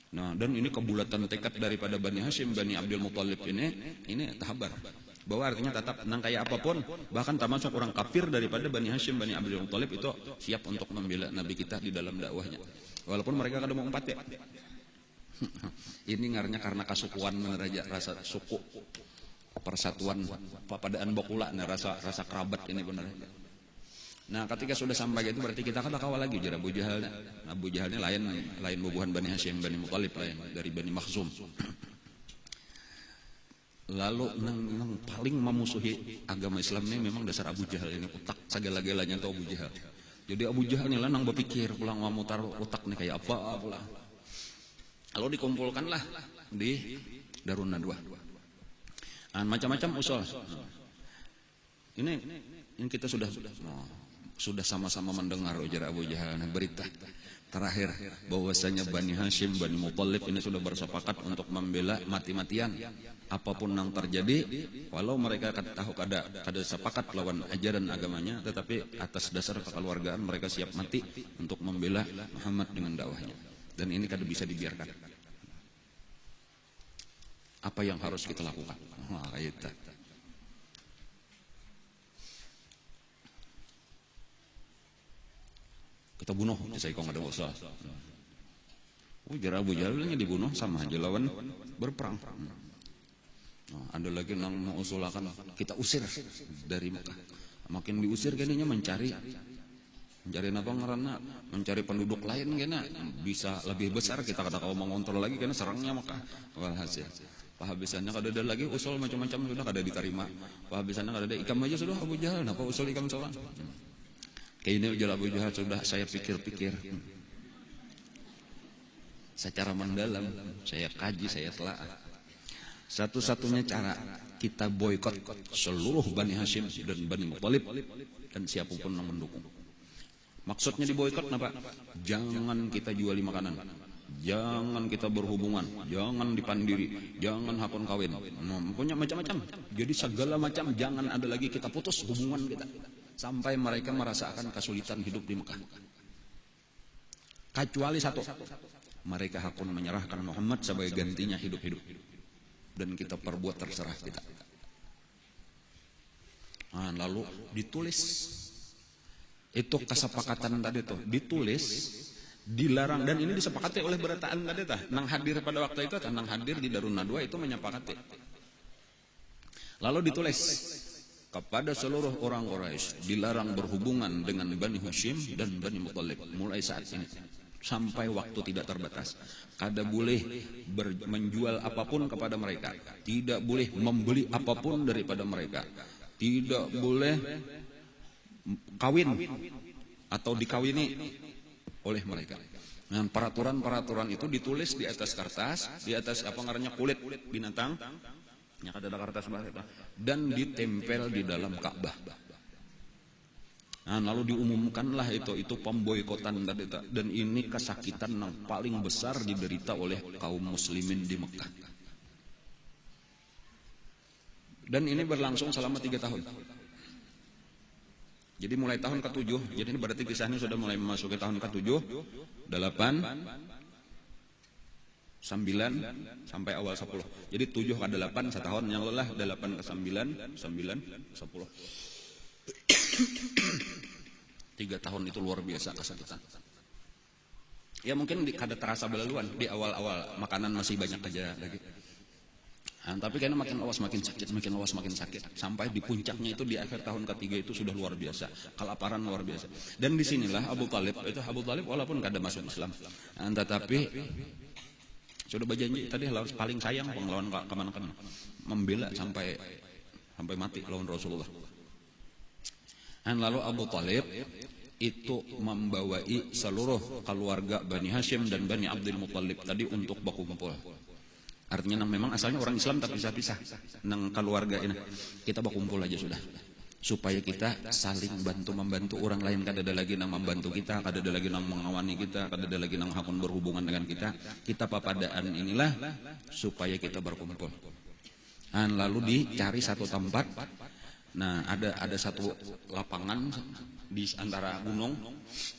Nah, dan ini kebulatan tekad daripada Bani Hashim, Bani Abdul Muttalib ini tahabar. Bahwa artinya tetap nang kayak apapun, bahkan termasuk orang kafir daripada Bani Hashim, Bani Abdul Muttalib itu siap untuk membela Nabi kita di dalam dakwahnya. Walaupun mereka kada mau empat ya. Ini ngarnya karena kasukuan meneraja rasa suku, persatuan, papadaan bakula, nah rasa kerabat ini benar. Nah, ketika sudah sampai itu berarti kita kada kawal lagi jar Abu Jahal. Abu Jahalnya lain bubuhan Bani Hashim, Bani Muttalib lain dari Bani Makhzum. Lalu nang paling memusuhi agama Islam ini memang dasar Abu Jahal ini, utak segala-galanya tuh Abu Jahal. Jadi Abu Jahal ini lah nang berpikir pulang memutar otak nih kayak apa pula. Lalu dikumpulkanlah di Darun Nadwa. Macam-macam usul. Ini kita sudah sama-sama mendengar ujar Abu Jahal berita terakhir bahwasanya Bani Hashim, Bani Muttalib ini sudah bersepakat untuk membela mati-matian apapun yang terjadi, walau mereka tahu kada sepakat lawan ajaran agamanya, tetapi atas dasar kekeluargaan mereka siap mati untuk membela Muhammad dengan dakwahnya. Dan ini kada bisa dibiarkan. Apa yang harus kita lakukan? Itu. Kita bunuh, saya kok ada usaha. Ujar Abu Jahalnya dibunuh sama aja lawan berperang. Ada lagi yang mengusulkan kita usir dari Mekah. Makin diusir kayaknya mencari apa ngaranna, mencari penduduk lain kayaknya bisa lebih besar, kita kada kau mengontrol lagi karena serangnya Mekah. Walhasil pahabisannya kada ada lagi usul macam-macam sudah kada diterima. Pahabisannya kada ada ikam aja sudah Abu Jahal, napa usul ikam soal? Kayaknya ujar Abu Jahal sudah saya pikir-pikir secara mendalam, saya kaji, saya telaah. Satu-satunya cara kita boikot seluruh Bani Hashim dan Bani Muttalib dan siapapun yang mendukung. Maksudnya diboikot apa? Jangan kita juali makanan, jangan kita berhubungan, jangan dipandiri, jangan hakun kawin, punya macam-macam. Jadi segala macam jangan ada lagi, kita putus hubungan kita. Sampai mereka merasakan kesulitan hidup di Mekah. Kecuali satu, mereka hakun menyerahkan Muhammad sebagai gantinya hidup-hidup. Dan kita perbuat terserah kita. Lalu ditulis. Itu kesepakatan tadi tuh. Ditulis, dilarang. Dan ini disepakati oleh berataan tadi tuh. Nang hadir pada waktu itu, nang hadir di Darun Nadwa itu menyepakati. Lalu ditulis. Kepada seluruh orang Quraisy dilarang berhubungan dengan Bani Hashim dan Bani Muttalib mulai saat ini sampai waktu tidak terbatas. Kada boleh menjual apapun kepada mereka, tidak boleh membeli apapun daripada mereka, tidak boleh kawin atau dikawini oleh mereka. Nah, peraturan-peraturan itu ditulis di atas kertas, di atas apa ngarannya kulit binatang. Yang ada kertas dan ditempel di dalam Ka'bah. Nah, lalu diumumkanlah itu pemboikotan tadi, dan ini kesakitan yang paling besar diderita oleh kaum muslimin di Mekah. Dan ini berlangsung selama 3 tahun. Jadi mulai tahun ke-7, jadi ini berarti kisahnya sudah mulai memasuki tahun ke-7, 8, 9 sampai awal 10. Jadi 7 ke 8 setahun yang lelah, 8 ke 9, 9 10. 3 tahun itu luar biasa kesakitan. Ya mungkin kada terasa belaluan di awal-awal makanan masih banyak aja lagi. Nah, tapi karena makin awas makin sakit, makin awas makin sakit. Sampai di puncaknya itu di akhir tahun ketiga itu sudah luar biasa, kelaparan luar biasa. Dan disinilah Abu Talib walaupun kada masuk Islam, tetapi sudah berjanji tadi harus paling sayang penglawan kemana-mana, membela sampai mati lawan Rasulullah. Dan lalu Abu Talib itu membawai seluruh keluarga Bani Hashim dan Bani Abdul Muttalib tadi untuk berkumpul. Artinya memang asalnya orang Islam tapi pisah-pisah. Nang keluarga ini kita berkumpul aja sudah. Supaya kita saling bantu-membantu orang lain. Kada ada lagi nang membantu kita, kada ada lagi nang mengawani kita, kada ada lagi nang hakun berhubungan dengan kita. Kita papadaan inilah supaya kita berkumpul. Dan lalu dicari satu tempat. Nah, ada satu lapangan di antara gunung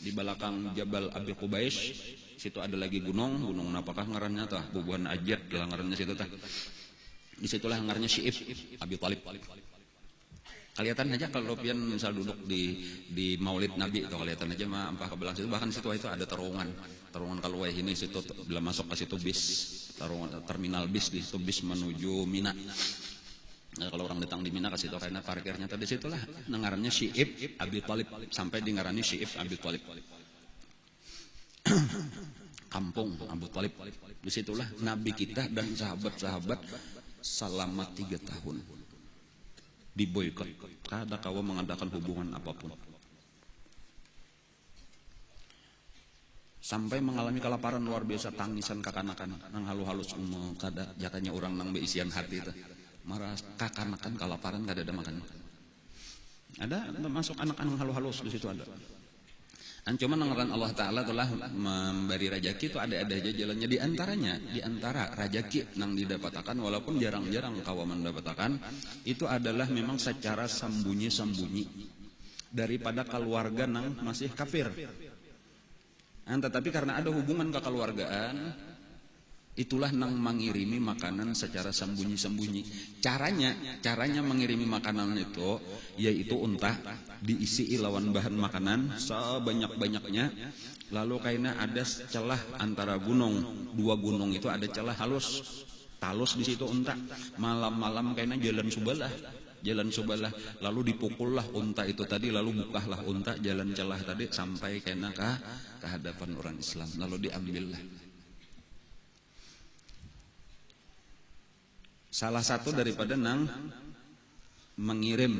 di belakang Jabal Abi Qubais. Situ ada lagi gunung apakah ngarannya tah? Bubuhan Ajat lah ngarannya situ tah. Disitulah ngarannya Syi'ib Abi Talib. Kelihatan aja kalau pian misal duduk di Maulid Nabi itu kelihatan aja mah ampah ke belakang situ, bahkan situ itu ada terowongan kaluweh ini situ bila masuk ke situ bis, terowongan terminal bis di situ bis menuju Mina. Nah, kalau orang datang di Mina ke situ karena parkirnya tadi situlah ngarannya Syi'ib Abi Talib sampai di ngarani Syi'ib Abi Talib. Kampung Abu Talib. Disitulah Nabi kita dan sahabat-sahabat selama 3 tahun diboykot. Kada kawa mengadakan hubungan apapun. Sampai mengalami kelaparan luar biasa, tangisan kakanakan nang halus-halus kada jatanya orang nang beisian hati itu. Marah kakanakan kelaparan kada ada makan. Ada masuk anak-anak halus-halus di situ ada. Dan cuma nengaran Allah Ta'ala telah memberi rajaki itu ada aja jalannya. Di antara rajaki yang didapatkan walaupun jarang-jarang kawan mendapatkan itu adalah memang secara sembunyi-sembunyi daripada keluarga yang masih kafir. Tetapi karena ada hubungan kekeluargaan, itulah nang mengirimi makanan secara sembunyi-sembunyi. Caranya mengirimi makanan itu yaitu untah diisi lawan bahan makanan sebanyak-banyaknya. Lalu kaina ada celah antara dua gunung itu ada celah halus. Talus di situ unta. Malam-malam kaina jalan subalah lalu dipukullah unta itu tadi, lalu bukahlah unta jalan celah tadi sampai kaina ke hadapan orang Islam, lalu diambillah. Salah satu daripada nang mengirim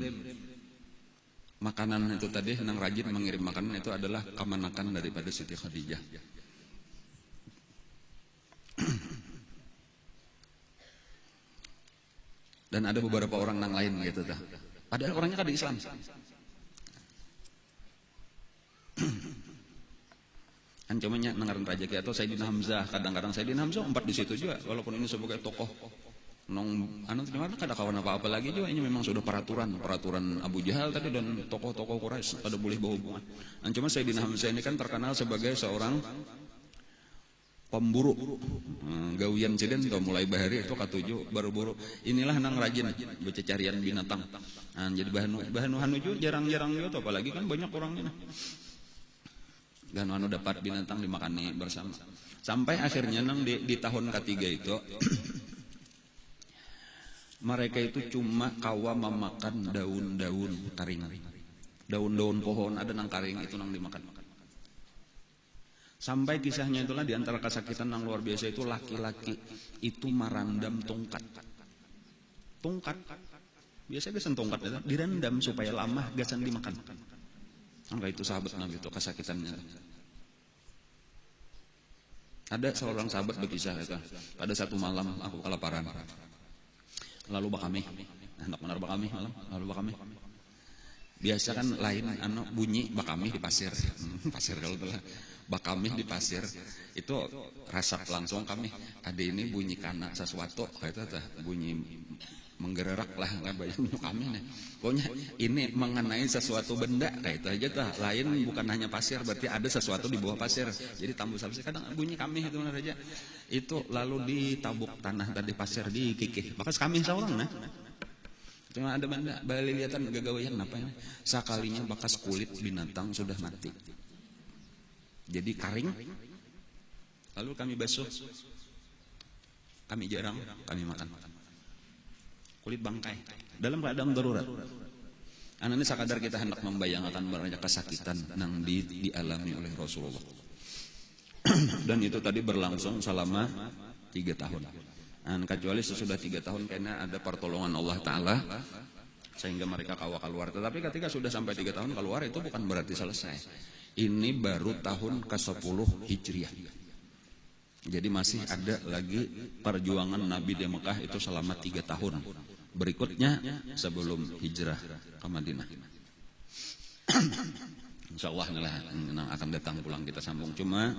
makanan itu tadi, nang rajin mengirim makanan itu adalah kemanakan daripada Siti Khadijah. Dan ada beberapa orang nang lain gitu dah. Padahal orangnya kan di Islam. Kan cumanya nengaran rajaki atau Sayyidina Hamzah, kadang-kadang Sayyidina Hamzah umpat di situ juga walaupun ini sebagai tokoh kada kawan apa-apa lagi juga. Ini memang sudah peraturan Abu Jahal tadi dan tokoh-tokoh Quraisy kada boleh berhubungan. Dan cuma Sayyidina Hamzah ini kan terkenal sebagai seorang pemburu. Gawian ceden atau mulai bahari itu katuju berburu. Inilah nang rajin bececarian binatang. Jadi bahan hanuju jarang-jarang gitu, apalagi kan banyak orang ini. Dan anu dapat binatang dimakani bersama. Sampai akhirnya nang di tahun ketiga itu mereka itu cuma kawa memakan daun-daun karing. Daun-daun pohon ada nang karing itu nang dimakan. Sampai kisahnya itulah di antara kesakitan yang luar biasa itu laki-laki itu merandam tongkat. Biasa tongkat itu direndam supaya lama gasan dimakan. Angka itu sahabat Nabi itu kesakitannya. Ada seorang sahabat berkisah itu. Pada satu malam aku kelaparan. Lalu bakami, hendak benar bakami malam, lalu bakami. Biasa kan lain bunyi bakami di pasir. Pasir kalau telah bakami di pasir itu rasak langsung kami. Ada ini bunyi kana sesuatu kayak itu bunyi menggerak lah nggak banyak minum kami nih. Pokoknya ini mengenai sesuatu benda kayak itu aja tuh. Lain bukan hanya pasir, berarti ada sesuatu di bawah pasir. Jadi tambus pasir kadang bunyi kami itu mana aja. Itu lalu ditabuk tanah tadi pasir dikikih. Maka kami seorang nah. Cuma ada benda balik lihatan gagawayan apa ini? Sakalinya bekas kulit binatang sudah mati. Jadi kering. Lalu kami basuh. Kami jarang kami makan. Kulit bangkai dalam keadaan darurat. Anaknya sakadar kita hendak membayangkan banyak kesakitan yang dialami oleh Rasulullah. Dan itu tadi berlangsung selama 3 tahun. Dan kecuali sesudah 3 tahun karena ada pertolongan Allah Ta'ala sehingga mereka keluar. Tetapi ketika sudah sampai 3 tahun keluar itu bukan berarti selesai. Ini baru tahun ke-10 Hijriah. Jadi masih ada lagi perjuangan Nabi di Mekah itu selama 3 tahun. Berikutnya sebelum hijrah ke Madinah. Insyaallah yang akan datang pulang kita sambung. Cuma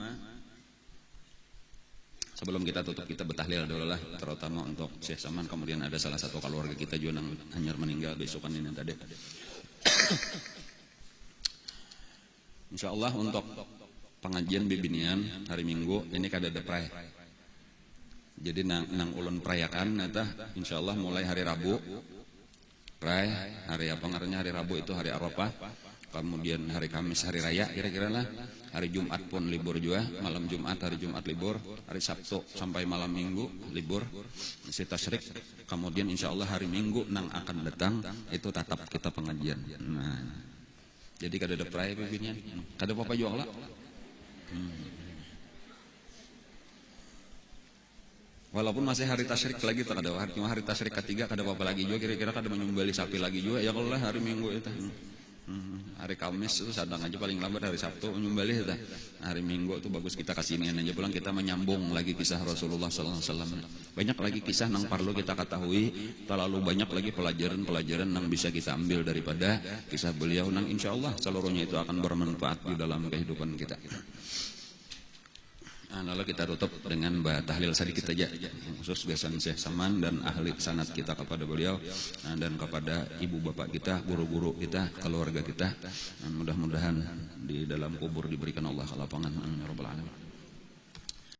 sebelum kita tutup kita bertahlil dulu lah, terutama untuk Syekh Saman. Kemudian ada salah satu keluarga kita juga yang hanyar meninggal besokan ini tadi. Insyaallah untuk pengajian bibinian hari Minggu ini kada ada pray. Jadi nang ulun perayakan eta insyaallah mulai hari Rabu. Pray hari apa ngarannya hari Rabu itu hari Arafah. Kemudian hari Kamis hari raya kira-kira lah. Hari Jumat pun libur juga, malam Jumat hari Jumat libur, hari Sabtu sampai malam Minggu libur. Masih tasyrik. Kemudian insyaallah hari Minggu nang akan datang itu tetap kita pengajian. Nah. Jadi kada ada pray bibinian. Kada apa-apa juga lah. Walaupun masih hari tasyrik lagi tak ada cuma hari tasyrik ketiga kada apa-apa lagi juga kira-kira kada menyembelih sapi lagi juga ya kalau hari Minggu itu. Hari Kamis itu sadang aja paling lambat hari Sabtu menyembelih itu. Hari Minggu itu bagus kita kasinian aja pulang kita menyambung lagi kisah Rasulullah sallallahu alaihi wasallam. Banyak lagi kisah yang perlu kita ketahui, terlalu banyak lagi pelajaran-pelajaran yang bisa kita ambil daripada kisah beliau yang insyaallah seluruhnya itu akan bermanfaat di dalam kehidupan kita. Nah, lalu kita tutup dengan tahlil sedikit saja khusus besan Syekh Saman dan ahli sanad kita kepada beliau dan kepada ibu bapak kita, guru-guru kita, keluarga kita. Mudah-mudahan di dalam kubur diberikan Allah kelapangan. Amin ya rabbal alamin.